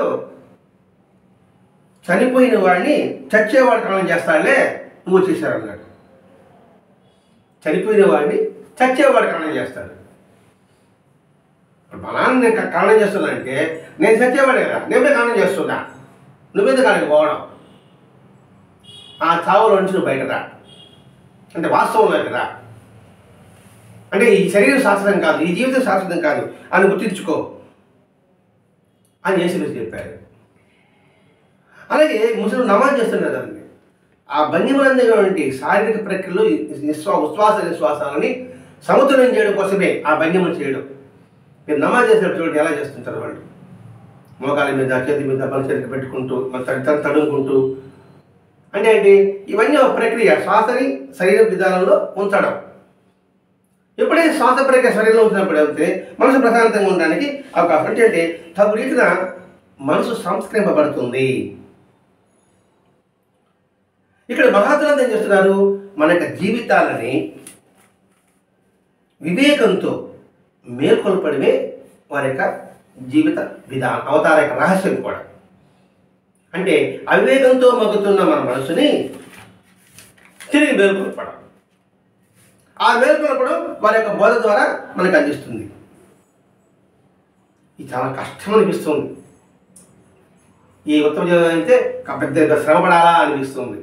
చనిపోయిన వాడిని చచ్చేవాడు ఖననం చేస్తాడులే, నువ్వు చేశారన్నాడు. చనిపోయిన వాడిని చచ్చేవాడు ఖననం చేస్తాడు. మా నాన్న నేను ఖననం చేస్తున్నా అంటే నేను చచ్చేవాడే కదా, నేనే ఖననం చేస్తున్నా, నువ్వెందుకు అక్కడికి పోవడం? ఆ చావులో నుంచి నువ్వు బయటరా అంటే వాస్తవం కదా. అంటే ఈ శరీరం శాశ్వతం కాదు, ఈ జీవితం శాశ్వతం కాదు అని గుర్తించుకో అని యేసుక్రీస్తు చెప్పారు. అలాగే ముస్లిం నమాజ్ చేస్తున్నారు కదండి. ఆ భంగిమలందటువంటి శారీరక ప్రక్రియలో ఉచ్ఛ్వాస నిశ్వాసాలని సమతుల్యం చేయడం కోసమే ఆ భంగిమలు చేయడం. మీరు నమాజ్ చేసినప్పుడు చూడండి ఎలా చేస్తుంటారు వాళ్ళు. మోకాల మీద, చేతి మీద బలచేతి పెట్టుకుంటూ, తడుముకుంటూ, అంటే ఏంటి? ఇవన్నీ ఒక ప్రక్రియ, శ్వాసని శరీర విధానంలో ఉంచడం. ఎప్పుడైతే శ్వాస ప్రక్రియ శరీరంలో ఉంచినప్పుడు అయితే మనసు ప్రశాంతంగా ఉండడానికి అవకాశం. అంటే తగు రీతిన మనసు సంస్కరింపబడుతుంది. ఇక్కడ మహాత్ములంతా ఏం చేస్తున్నారు? మన యొక్క జీవితాలని వివేకంతో మేల్కొల్పడమే వారి యొక్క జీవిత విధానం, అవతార యొక్క రహస్యం కూడా. అంటే అవివేకంతో మగ్గుతున్న మన మనసుని తిరిగి మేల్కొల్పడం, ఆ మేల్కొల్పడం వారి యొక్క బోధ ద్వారా మనకు అందిస్తుంది. ఇది చాలా కష్టం అనిపిస్తుంది. ఈ ఉత్తమ జీవనం అయితే పెద్ద శ్రమపడాలా అనిపిస్తుంది.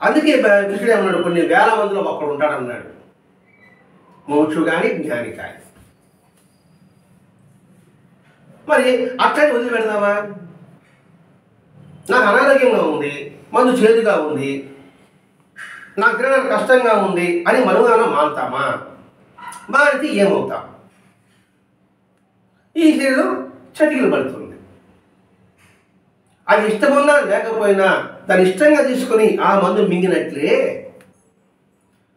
అందుకే కృష్ణుడు ఏమన్నాడు? కొన్ని వేల మందిలో ఒక్కడు ఉంటాడన్నాడు, మోక్షు కానీ జ్ఞాని కానీ. మరి అట్లాంటి వదిలిపెడదామా? నాకు అనారోగ్యంగా ఉంది, మందు చేదుగా ఉంది, నాకు తినడానికి కష్టంగా ఉంది అని మనుగానం మారుతామా? మారితే ఏమవుతాం? ఈ శరీరం చటికలు పడుతుంది. అది ఇష్టమున్నా లేకపోయినా దాన్ని ఇష్టంగా తీసుకొని ఆ మందు మింగినట్లే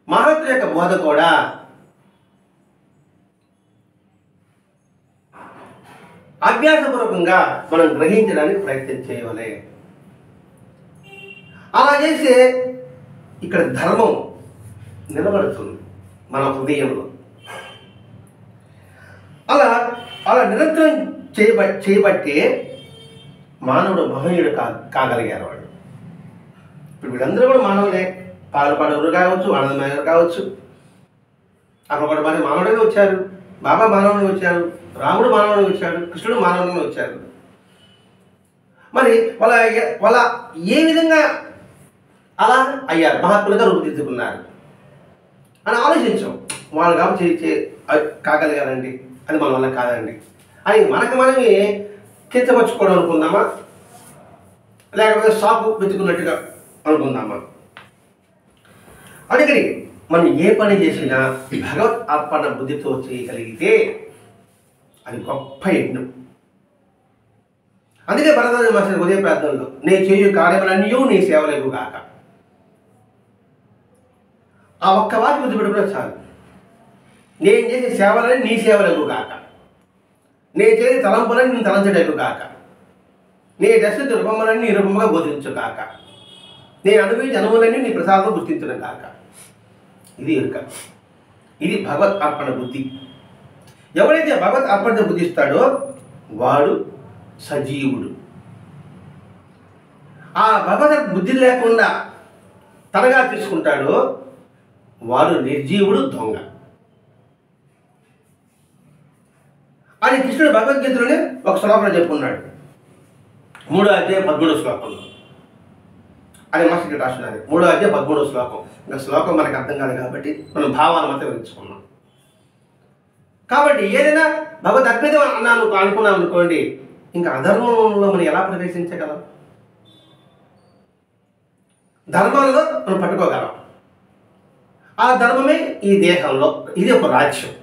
మహాత్ముల యొక్క బోధ కూడా అభ్యాసపూర్వకంగా మనం గ్రహించడానికి ప్రయత్నం చేయవలే. అలా చేస్తే ఇక్కడ ధర్మం నిలబడుతుంది మన హృదయంలో. అలా అలా నిరంతరం చేయబట్టే మానవుడు మహనీయుడు కాగలిగారు. వాడు ఇప్పుడు వీళ్ళందరూ కూడా మానవులే. పాలపాడవులు కావచ్చు, ఆనందమయ్య కావచ్చు, అక్కడ కూడా మరి మానవుడిగా వచ్చారు, బాబా మానవుడిగా వచ్చారు, రాముడు మానవుడిగా వచ్చాడు, కృష్ణుడు మానవుడిగా వచ్చారు. మరి వాళ్ళ ఏ విధంగా అలా అయ్యారు, మహాత్ములుగా రూపుదిద్దుకున్నారు అని ఆలోచించాం. వాళ్ళు కాబట్టి కాగలిగారండి, అది మన వల్ల కాదండి అని మనకు మనమే కించపరుచుకోవడం అనుకుందామా? లేకపోతే సాకు వెతుకున్నట్టుగా అనుకుందామా? అడిగి మనం ఏ పని చేసినా భగవత్ అర్పణ బుద్ధితో చేయగలిగితే అది గొప్ప యజ్ఞం. అందుకే భరద్వాజ మహర్షి ఉదయ ప్రార్థనలో నేను చేయు కార్యములన్నీ నీ సేవలకు కాక, ఆ ఒక్క వాటి బుద్ధి పెట్టుకున్నా చాలు. నేను చేసే సేవలని నీ సేవలకు కాక, నేను చేసే తలంపులని నేను తలంచడకు కాక, నేను దర్శించే రూపములన్నీ నీ రూపముగా బోధించు కాక, నేను అనుభవించే అనుభవాలన్నీ నీ ప్రసాదం గుర్తించడం కాక. ఇది ఎరుక, ఇది భగవత్ అర్పణ బుద్ధి. ఎవరైతే భగవత్ అర్పణ బుద్ధిస్తాడో వాడు సజీవుడు. ఆ భగవత్ బుద్ధి లేకుండా తనగా తీసుకుంటాడో వాడు నిర్జీవుడు, దొంగ అని కృష్ణుడు భగవద్గీతలోనే ఒక శ్లోకంలో చెప్పుకున్నాడు. 3వ అధ్యాయం 13వ శ్లోకంలో. అది మాస్టర్ రాస్తున్నారు. 3వ అధ్యాయం 13వ శ్లోకం. ఇంకా శ్లోకం మనకు అర్థం కాదు కాబట్టి మనం భావాలు మాత్రం వివరించుకున్నాం. కాబట్టి ఏదైనా భగవద్ అద్భుతం అనుకున్నాం అనుకోండి, ఇంకా అధర్మంలో మనం ఎలా ప్రవేశించగలం? ధర్మంలో మనం పట్టుకోగలం. ఆ ధర్మమే ఈ దేహంలో, ఇది ఒక రాజ్యం.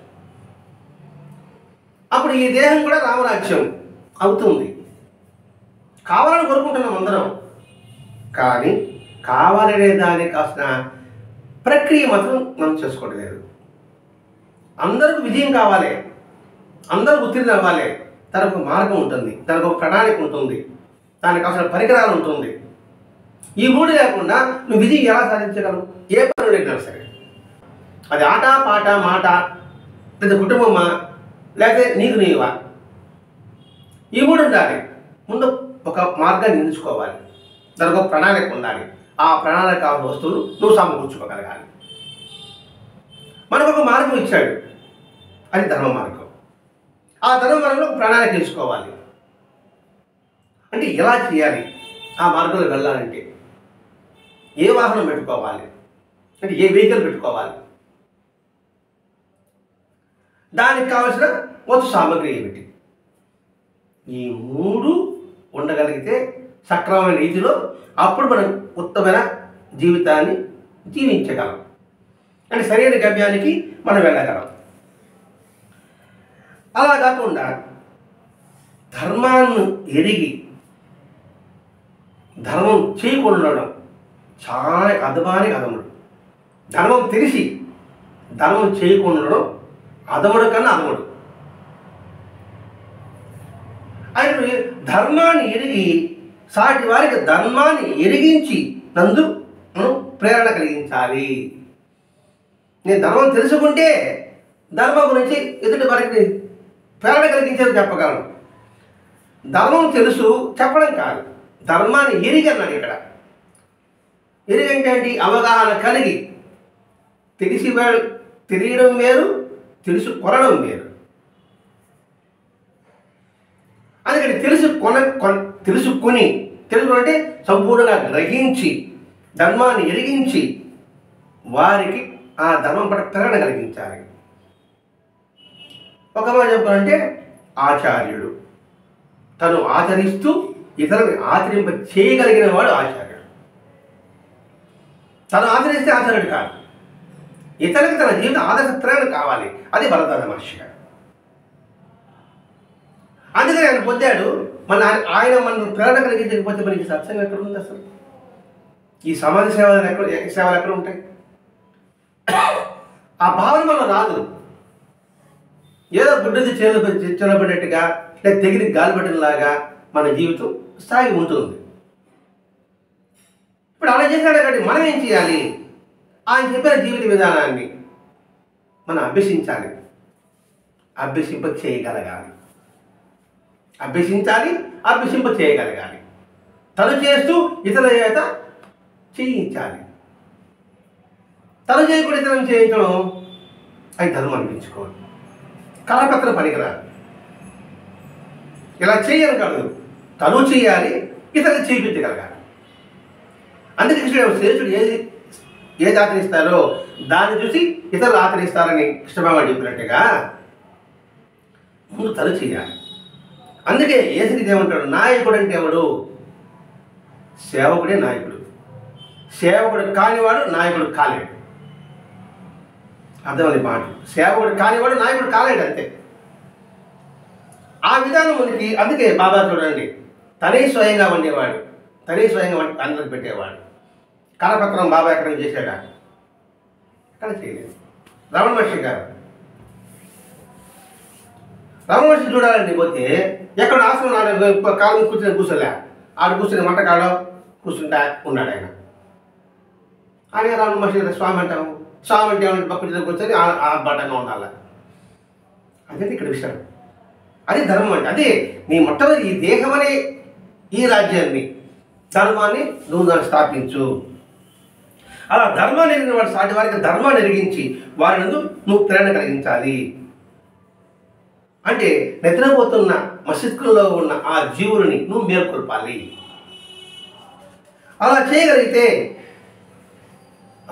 అప్పుడు ఈ దేహం కూడా రామరాజ్యం అవుతుంది. కావాలని కోరుకుంటున్నాం అందరం, కానీ కావాలనే దానికి కాసిన ప్రక్రియ మాత్రం మనం చేసుకోవడం లేదు. అందరికి విజయం కావాలి, అందరూ ఉత్తీర్ణం అవ్వాలి. తనకు మార్గం ఉంటుంది, తనకు ఒక ప్రణాళిక ఉంటుంది, దానికి కావాల్సిన పరికరాలు ఉంటుంది. ఈ 3 లేకుండా నువ్వు విజయం ఎలా సాధించగలవు? ఏ పనులు అయినా సరే, అది ఆట, పాట, మాట, లేదా కుటుంబమా, లేకపోతే నీకు నీవా, ఈ 3 ఉండాలి. ముందు ఒక మార్గాన్ని ఎంచుకోవాలి, దానికి ఒక ప్రణాళిక ఉండాలి. ఆ ప్రణాళిక కావాల్సిన వస్తువులు నువ్వు సమకూర్చుకోగలగాలి. మనకు ఒక మార్గం ఇచ్చాడు, అది ధర్మ మార్గం. ఆ ధర్మ మార్గంలో ఒక ప్రణాళిక తీసుకోవాలి. అంటే ఎలా చేయాలి? ఆ మార్గంలో వెళ్ళాలంటే ఏ వాహనం పెట్టుకోవాలి, అంటే ఏ వెహికల్ పెట్టుకోవాలి, దానికి కావలసిన వస్తు సామగ్రి ఏమిటి, ఈ 3 ఉండగలిగితే సక్రమమైన రీతిలో అప్పుడు మనం ఉత్తమమైన జీవితాన్ని జీవించగలం. అంటే సరైన గమ్యానికి మనం వెళ్ళగలం. అలా కాకుండా ధర్మాన్ని ఎరిగి ధర్మం చేయకుండా ఉండడం చాలా అధమానికి అధముడు. ధర్మం తెలిసి ధర్మం చేయకుండా ఉండడం అధముడు కన్నా అధముడు. ఆయన ధర్మాన్ని ఎరిగి సాటి వారికి ధర్మాన్ని ఎరిగించి నందు మనం ప్రేరణ కలిగించాలి. నేను ధర్మం తెలుసుకుంటే ధర్మం గురించి ఎదుటి వారికి ప్రేరణ కలిగించేది చెప్పగలను. ధర్మం తెలుసు చెప్పడం కాదు, ధర్మాన్ని ఎరిగి అన్నాడు ఇక్కడ. ఎరిగంటే ఏంటి? అవగాహన కలిగి. తెలియడం వేరు, తెలుసుకొనడం వేరు. అందుకని తెలుసుకొని అంటే సంపూర్ణంగా గ్రహించి ధర్మాన్ని ఎరిగించి వారికి ఆ ధర్మం పట్ల ప్రేరణ కలిగించాలి. ఒక మాట చెప్పాలంటే ఆచార్యుడు తను ఆచరిస్తూ ఇతరుని ఆచరింప చేయగలిగిన వాడు ఆచార్యుడు. తను ఆచరిస్తే ఆచార్యుడు కాదు, ఇతరులకు తన జీవిత ఆదర్శ ప్రేరణ కావాలి. అది భరద్వాజ మహర్షి గారు. అందుకని ఆయన పొందాడు. ఆయన మనం ప్రేరణ కలిగించకపోతే మనకి సత్సంగం ఎక్కడ ఉంది? అసలు ఈ సమాజ సేవలు ఎక్కడ ఉంటాయి? ఆ భావన మనలో రాదు. ఏదో గుడ్డది చెలబడినట్టుగా లేదా తెగిలి గాలిపడినలాగా మన జీవితం సాగి ఉంటుంది. ఇప్పుడు అలా చేశాడు కాబట్టి మనం ఏం చేయాలి? ఆయన చెప్పిన జీవిత విధానాన్ని మనం అభ్యసించాలి, అభ్యసింప చేయగలగాలి. తను చేస్తూ ఇతరుల చేత చేయించాలి. తను చేయకుండా ఇతరులను చేయించడం అది ధర్మం అనిపించుకోవాలి. కలపత్రం పనికిరాదు. ఇలా చేయను కాదు, తను చేయాలి, ఇతరులు చేయించగలగాలి. అందుకే శ్రేష్ఠుడు ఏది ఆచరిస్తారో దాన్ని చూసి ఇతరులు ఆచరిస్తారని కృష్ణబాబు చెప్పినట్టుగా ముందు తను చేయాలి. అందుకే యేసుక్రీస్తు ఏమంటాడు? నాయకుడు అంటే ఎవడు? సేవకుడే నాయకుడు. సేవకుడు కానివాడు నాయకుడు కాలేడు. అర్థమని మాట. సేవకుడు కానివాడు నాయకుడు కాలేడు, అంతే. ఆ విధానం మనకి. అందుకే బాబా చూడండి, తనే స్వయంగా వండేవాడు, తనే స్వయంగా అందరికి పెట్టేవాడు. కరపత్రం బాబా ఎక్కడ చేశాడా? ఎక్కడ చేయలేదు. రమణ మహర్షి గారు, రమణ మహర్షి చూడాలండి పోతే ఎక్కడ ఆశ్రమం కాలం కూర్చోలే, ఆడు కూర్చుని మంటకాడ కూర్చుంటా ఉన్నాడు ఆయన. ఆయన రమణ మహర్షి స్వామి అంటాము. స్వామి అంటే ఏమంటే పక్కన దగ్గర కూర్చొని ఆర్భాటంగా ఉండాలి. అదే ఇక్కడ విషయం. అది ధర్మం అంటే. అదే నీ మొట్టమొదటి ఈ దేహం అనే ఈ రాజ్యాన్ని, ధర్మాన్ని నువ్వు దాన్ని స్థాపించు. అలా ధర్మాన్ని ఎరిగిన వాడు సాటి వారికి ధర్మాన్ని ఎరిగించి వారి నందు నువ్వు ప్రేరణ కలిగించాలి. అంటే నిద్రపోతున్న మస్తిష్కంలో ఉన్న ఆ జీవులని నువ్వు మేల్కొల్పాలి. అలా చేయగలిగితే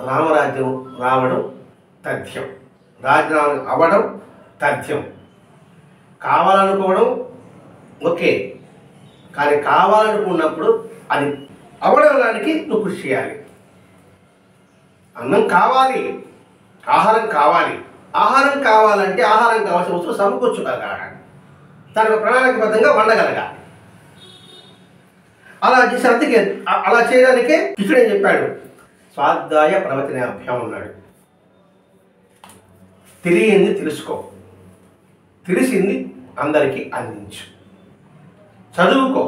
రామరాజ్యం రావడం తథ్యం, రాజ్యం అవ్వడం తథ్యం. కావాలనుకోవడం ఓకే, కానీ కావాలనుకున్నప్పుడు అది అవ్వడానికి నువ్వు కృషి చేయాలి. అన్నం కావాలి, ఆహారం కావాలి. ఆహారం కావాలంటే ఆహారం కావాల్సిన వస్తువులు సమకూర్చుకోగలగాలి, దానికి ప్రణాళికబద్ధంగా వండగలగాలి. అలా చేసి అందుకే అలా చేయడానికే ఇక్కడే చెప్పాడు స్వాధ్యాయ ప్రవచనాభ్యాం అన్నాడు. తెలియంది తెలుసుకో, తెలిసింది అందరికీ అందించు. చదువుకో,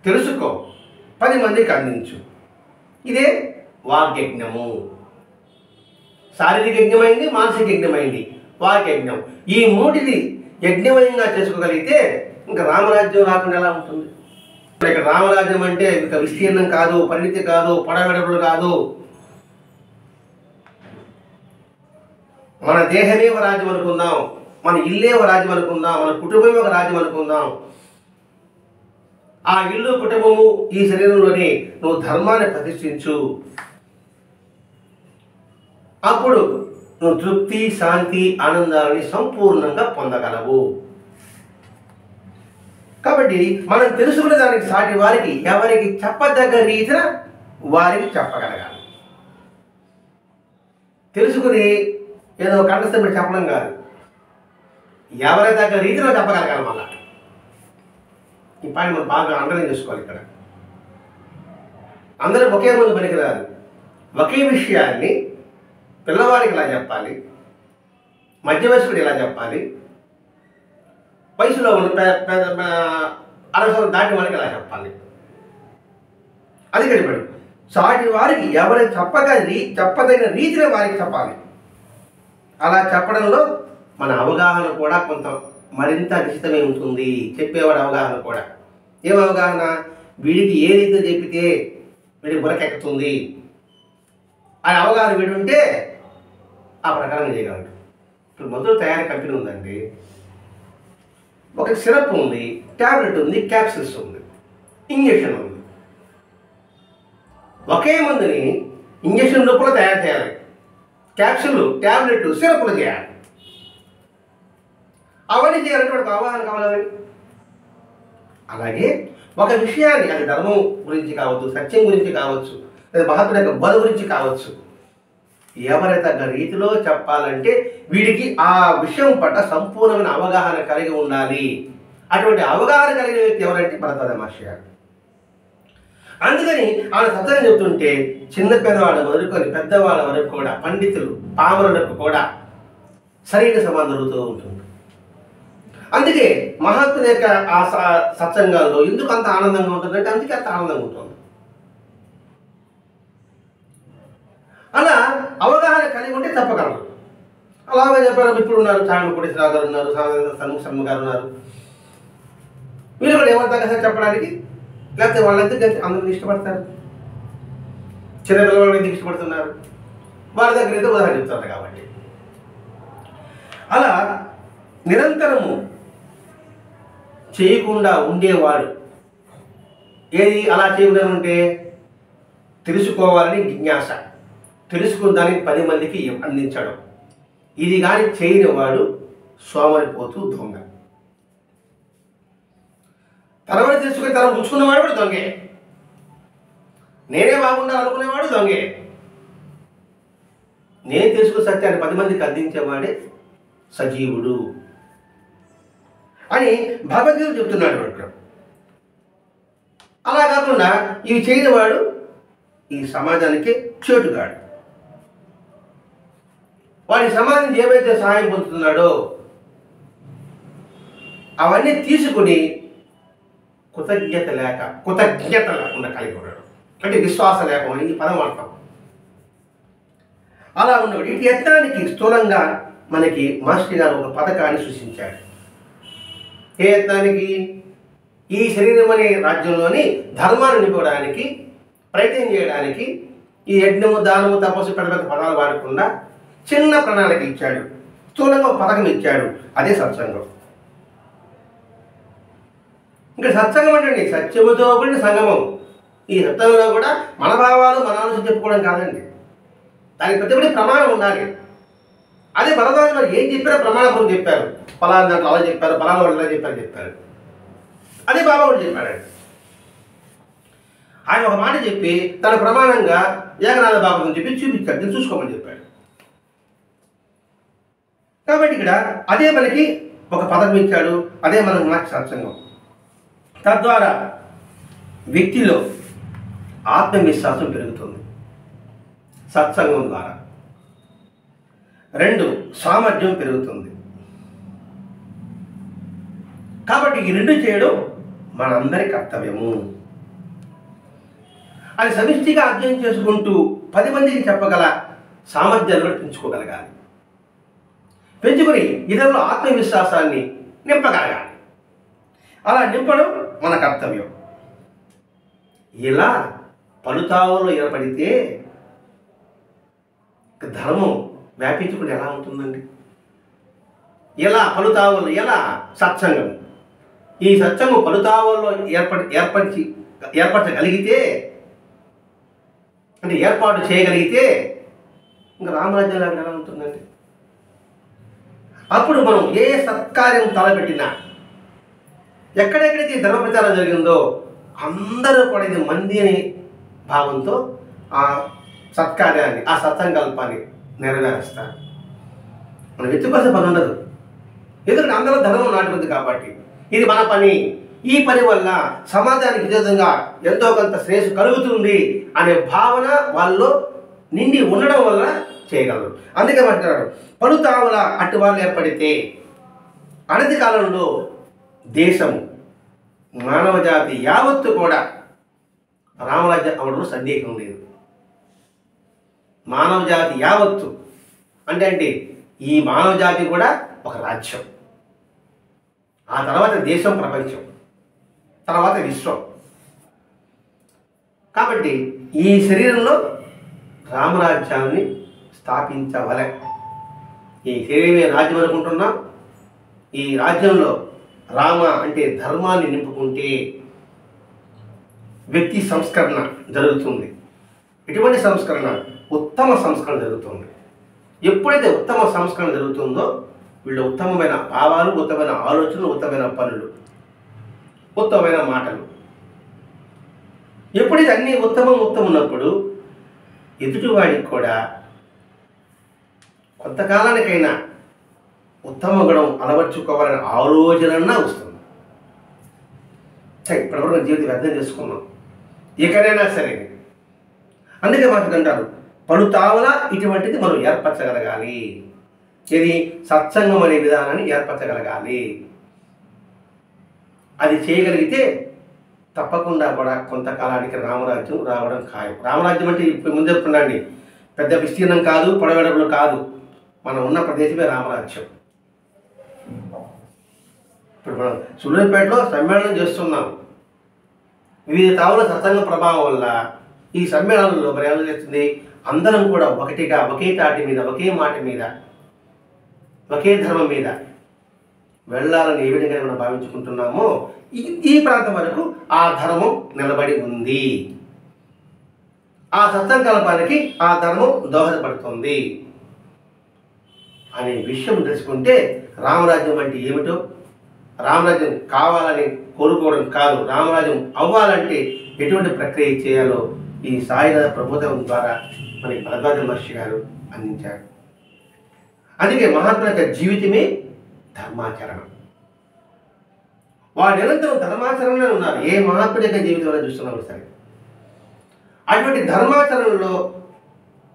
తెలుసుకో, 10 మందికి అందించు. ఇదే వాగ్యజ్ఞము. శారీరక యజ్ఞమైంది, మానసిక యజ్ఞమైంది, వాగ్యజ్ఞం. ఈ మూటిది యజ్ఞమయంగా చేసుకోగలిగితే ఇంకా రామరాజ్యం రాకుండా ఎలా ఉంటుంది? ఇక్కడ రామరాజ్యం అంటే ఇంకా విస్తీర్ణం కాదు, పరిణితి కాదు, పొడవెడపులు కాదు. మన దేహమే ఒక రాజ్యం అనుకుందాం, మన ఇల్లే ఒక రాజ్యం అనుకుందాం, మన కుటుంబమే ఒక రాజ్యం అనుకుందాం. ఆ ఇల్లు కుటుంబము ఈ శరీరంలోనే నువ్వు ధర్మాన్ని ప్రతిష్ఠించు. అప్పుడు నువ్వు తృప్తి, శాంతి, ఆనందాలని సంపూర్ణంగా పొందగలవు. కాబట్టి మనం తెలుసుకునే దానికి సాటి వారికి ఎవరికి చెప్పదగ్గ రీతిన వారికి చెప్పగలగాలి. తెలుసుకుని ఏదో కంఠస్థం చెప్పడం కాదు, ఎవరి దగ్గర రీతిలో చెప్పగలగాలి. మళ్ళా ఈ పాయింట్ మనం బాగా అండర్లైన్ చేసుకోవాలి. ఇక్కడ అందరూ ఒకే ముందు పనికిరాదు. ఒకే విషయాన్ని పిల్లవాడికి ఇలా చెప్పాలి, మధ్య వయస్కుడు ఇలా చెప్పాలి, వయసులో ఉన్న 60 దాటి వాళ్ళకి ఇలా చెప్పాలి. అది గడిపడు. సాటి వారికి ఎవరైనా చెప్పదగిన రీతిలో వారికి చెప్పాలి. అలా చెప్పడంలో మన అవగాహన కూడా కొంత మరింత నిశ్చితమై ఉంటుంది. చెప్పేవాడు అవగాహన కూడా ఏం అవగాహన, వీడికి ఏ రీతిలో చెప్పితే వీడి బుర్రకెక్కుతుంది అని అవగాహన వీడు ఉంటే ఆ ప్రకారం చేయగలడు. ఇప్పుడు మందుల తయారీ కంపెనీ ఉందండి, ఒక సిరప్ ఉంది, ట్యాబ్లెట్ ఉంది, క్యాప్సిల్స్ ఉంది, ఇంజక్షన్ ఉంది. ఒకే మందుని ఇంజక్షన్ రూపంలో తయారు చేయాలి, క్యాప్సిల్, ట్యాబ్లెట్, సిరప్లు చేయాలి. అవన్నీ చేయాలంటే వాడికి అవగాహన కావాలి. అలాగే ఒక విషయాన్ని, అది ధర్మం గురించి కావచ్చు, సత్యం గురించి కావచ్చు, లేదా మహాత్ముడి యొక్క బోధ గురించి కావచ్చు, ఎవరి తగ్గ రీతిలో చెప్పాలంటే వీడికి ఆ విషయం పట్ల సంపూర్ణమైన అవగాహన కలిగి ఉండాలి. అటువంటి అవగాహన కలిగిన వ్యక్తి ఎవరంటే భరద్వాజ మహర్షి గారు. అందుకని ఆయన సత్యం చెప్తుంటే చిన్న పెద్దవాళ్ళ మొదలుకొని పెద్దవాళ్ళ వరకు కూడా, పండితులు పామరులకు కూడా సరైన సమాధానం జరుగుతూ ఉంటుంది. అందుకే మహాత్ముని యొక్క ఆ సత్సంగాల్లో ఎందుకు అంత ఆనందంగా ఉంటుందంటే అందుకే అంత ఆనందంగా ఉంటుంది. అలా అవగాహన కలిగి ఉంటే చెప్పగలరు. అలాగే చెప్పారు. ఇప్పుడు ఉన్నారు చాండు కోటేశ్వరరావు గారు ఉన్నారు, సన్ముఖ శర్మ గారు ఉన్నారు. వీళ్ళు కూడా ఎవరి దగ్గర చెప్పడానికి, లేకపోతే వాళ్ళంతా అందరినీ ఇష్టపడతారు. చిన్న పిల్లలు ఎందుకు ఇష్టపడుతున్నారు, వారి దగ్గర ఏదో ఉదాహరణ చెప్తారు కాబట్టి. అలా నిరంతరము చేయకుండా ఉండేవాడు ఏది, అలా చేయకుండా ఉంటే తెలుసుకోవాలని జిజ్ఞాస, తెలుసుకున్న దానికి 10 మందికి అందించడం. ఇది కానీ చేయని వాడు సోమరిపోతూ దొంగ. తర్వాత తెలుసుకుని తన ఉంచుకునేవాడు కూడా దొంగే. నేనే బాగుండాలనుకునేవాడు దొంగే. నేను తెలుసుకున్న సత్యాన్ని 10 మందికి అందించేవాడే సజీవుడు అని భగవద్గీత చెప్తున్నాడు వాడు. అలా కాకుండా ఇవి చేయని వాడు ఈ సమాజానికి చేటుగాడు. వాడి సమాజం ఏవైతే సహాయం పొందుతున్నాడో అవన్నీ తీసుకుని కృతజ్ఞత లేకుండా కలిగి ఉన్నాడు. అంటే విశ్వాసం లేకుండా, ఈ పదం అర్థం. అలా ఉన్నవాడు ఇటు యత్నానికి స్థూలంగా మనకి మాస్టర్ గారు ఒక పథకాన్ని సృష్టించాడు. ఏ యత్నానికి? ఈ శరీరం అనే రాజ్యంలోని ధర్మాన్ని నింపడానికి ప్రయత్నం చేయడానికి ఈ యజ్ఞము, దానము, తపస్సు పెద్ద పెద్ద పదాలు వాడకుండా చిన్న ప్రణాళిక ఇచ్చాడు. స్థూలంగా ఒక పథకం ఇచ్చాడు. అదే సత్సంగం. ఇంకా సత్సంగం అంటే సత్యముతో కూడిన సంగమం. ఈ సత్సంగంలో కూడా మన భావాలు, మన ఆలోచన చెప్పుకోవడం కాదండి. దానికి ప్రతిబడి ప్రమాణం ఉండాలి. అదే భరద్వాజ మరి ఏం చెప్పారో ప్రమాణం చెప్పారు. ఫలానా దాంట్లో అలా చెప్పారు, ఫలానా వాళ్ళు ఎలా చెప్పారు. అదే బాబా కూడా చెప్పాడు. ఆయన ఒక మాట చెప్పి తన ప్రమాణంగా ఏకనాథ బాబుని చెప్పి చూపించాడు, నేను చూసుకోమని చెప్పాడు. కాబట్టి ఇక్కడ అదే మనకి ఒక పథకం ఇచ్చాడు. అదే మనకు నాకు సత్సంగం. తద్వారా వ్యక్తిలో ఆత్మవిశ్వాసం పెరుగుతుంది సత్సంగం ద్వారా. 2 సామర్థ్యం పెరుగుతుంది. కాబట్టి ఈ 2 చేయడం మనందరి కర్తవ్యము. అది సమిష్టిగా అధ్యయనం చేసుకుంటూ 10 మందికి చెప్పగల సామర్థ్యాలు కూడా పెంచుకోగలగాలి. పెంచుకుని ఇతరుల ఆత్మవిశ్వాసాన్ని నింపగలగాలి. అలా నింపడం మన కర్తవ్యం. ఇలా పలుతావులో ఏర్పడితే ధర్మం వ్యాపించుకుని ఎలా ఉంటుందండి? ఎలా పలుతావులు, ఎలా సత్సంగం, ఈ సత్సంగం పలుతావుల్లో ఏర్పరచగలిగితే, అంటే ఏర్పాటు చేయగలిగితే ఇంకా రామరాజ్యంలో ఎలా ఉంటుందండి? అప్పుడు మనం ఏ సత్కార్యం తలపెట్టినా, ఎక్కడెక్కడైతే ధర్మ ప్రచారం జరిగిందో అందరూ కూడా ఇది మంది అనే భావంతో ఆ సత్కార్యాన్ని, ఆ సత్సంకల్పాన్ని నెరవేరుస్తారు. మనం ఎత్తుకోసే పని ఉండదు. ఎందుకంటే అందరూ ధర్మం నాటుకుంది కాబట్టి ఇది మన పని. ఈ పని వల్ల సమాజానికి విధంగా ఎంతో కొంత శ్రేయస్సు కలుగుతుంది అనే భావన వాళ్ళలో నిండి ఉండడం వల్ల చేయగలరు. అందుకే మాట్లాడారు, పలుతావుల అటు వాళ్ళు ఏర్పడితే అనతి కాలంలో దేశం, మానవ జాతి యావత్తు కూడా రామరాజ్యం అవడంలో సందేహం లేదు. మానవ జాతి యావత్తు అంటే ఈ మానవ జాతి కూడా ఒక రాజ్యం, ఆ తర్వాత దేశం, ప్రపంచం, తర్వాత విశ్వం. కాబట్టి ఈ శరీరంలో రామరాజ్యాన్ని స్థాపించవలె. ఈ శరీరమే రాజ్యం అనుకుంటున్నాం. ఈ రాజ్యంలో రామ అంటే ధర్మాన్ని నింపుకుంటే వ్యక్తి సంస్కరణ జరుగుతుంది. ఎటువంటి సంస్కరణ? ఉత్తమ సంస్కరణ జరుగుతుంది. ఎప్పుడైతే ఉత్తమ సంస్కరణ జరుగుతుందో వీళ్ళు ఉత్తమమైన భావాలు, ఉత్తమమైన ఆలోచనలు, ఉత్తమమైన పనులు, ఉత్తమమైన మాటలు. ఎప్పుడైతే అన్ని ఉత్తమం ఉన్నప్పుడు ఎదుటివాడికి కూడా కొంతకాలానికైనా ఉత్తమ గుణం అలవర్చుకోవాలనే ఆలోచన వస్తుంది. ఇప్పటివరకు జీవితం వ్యర్థం చేసుకున్నాం, ఎక్కడైనా సరే. అందుకే మాకు అంటారు, పలుతావల ఇటువంటిది మనం ఏర్పరచగలగాలి. ఇది సత్సంగం అనే విధానాన్ని ఏర్పరచగలగాలి. అది చేయగలిగితే తప్పకుండా కూడా కొంతకాలానికి రామరాజ్యం రావడం ఖాయం. రామరాజ్యం అంటే ఇప్పుడు ముందు చెప్పుకున్నాండి, పెద్ద విస్తీర్ణం కాదు, పొడవెడపులు కాదు, మనం ఉన్న ప్రదేశమే రామరాజ్యం. ఇప్పుడు మనం సూళ్ళూరుపేటలో సమ్మేళనం చేస్తున్నాం. వివిధ తావుల సత్సంగ ప్రభావం వల్ల ఈ సమ్మేళనంలో మరి ఏం చేస్తుంది, అందరం కూడా ఒకటిగా ఒకే తాటి మీద, ఒకే మాట మీద, ఒకే ధర్మం మీద వెళ్ళాలని ఏ విధంగా మనం భావించుకుంటున్నామో ఈ ప్రాంతం వరకు ఆ ధర్మం నిలబడి ఉంది. ఆ సత్సంకల్పానికి ఆ ధర్మం దోహదపడుతుంది అనే విషయం తెలుసుకుంటే రామరాజ్యం అంటే ఏమిటో, రామరాజ్యం కావాలని కోరుకోవడం కాదు, రామరాజ్యం అవ్వాలంటే ఎటువంటి ప్రక్రియ చేయాలో ఈ సాయినాథ ప్రబోధం ద్వారా మనకి భరద్వాజ మహర్షి గారు అందించారు. అందుకే మహాత్ముల యొక్క జీవితమే ధర్మాచరణం. వారు నిరంతరం ధర్మాచరణలో ఉన్నారు. ఏ మహాత్ముడి యొక్క జీవితంలో చూస్తున్నాం సరే, అటువంటి ధర్మాచరణలో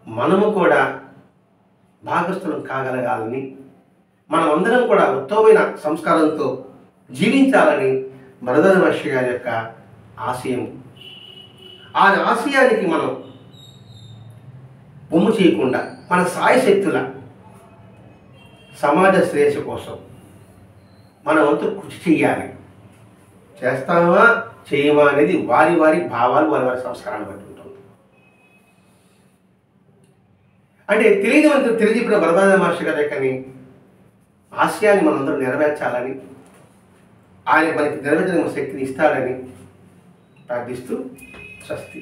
మనము కూడా భాగస్థులం కాగలగాలని, మనమందరం కూడా ఉత్తమమైన సంస్కారంతో జీవించాలని భరద్వాజ మహర్షి గారి యొక్క ఆశయం. ఆ ఆశయానికి మనం పొమ్ము చేయకుండా మన సాయశక్తుల సమాజ శ్రేయస్సు కోసం మన వంతు కృషి చేయాలి. చేస్తామా చేయమా అనేది వారి వారి భావాలు, వారి వారి సంస్కారాన్ని బట్టి ఉంటుంది. అంటే తెలియజెప్పిన భరద్వాజ మహర్షి గారి యొక్క ఆశయాన్ని మనందరం నెరవేర్చాలని, ఆయన మనకి నెరవేర్చడానికి శక్తిని ఇస్తాడని ప్రార్థిస్తూ స్వస్తి.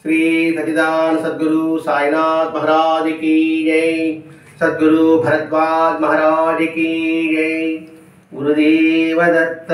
శ్రీ సచ్చిదానంద సద్గురు సాయినాథ్ మహారాజ్ की जय. सद्गुरु भरद्वाज महाराज की जय. गुरुदेव दत्त.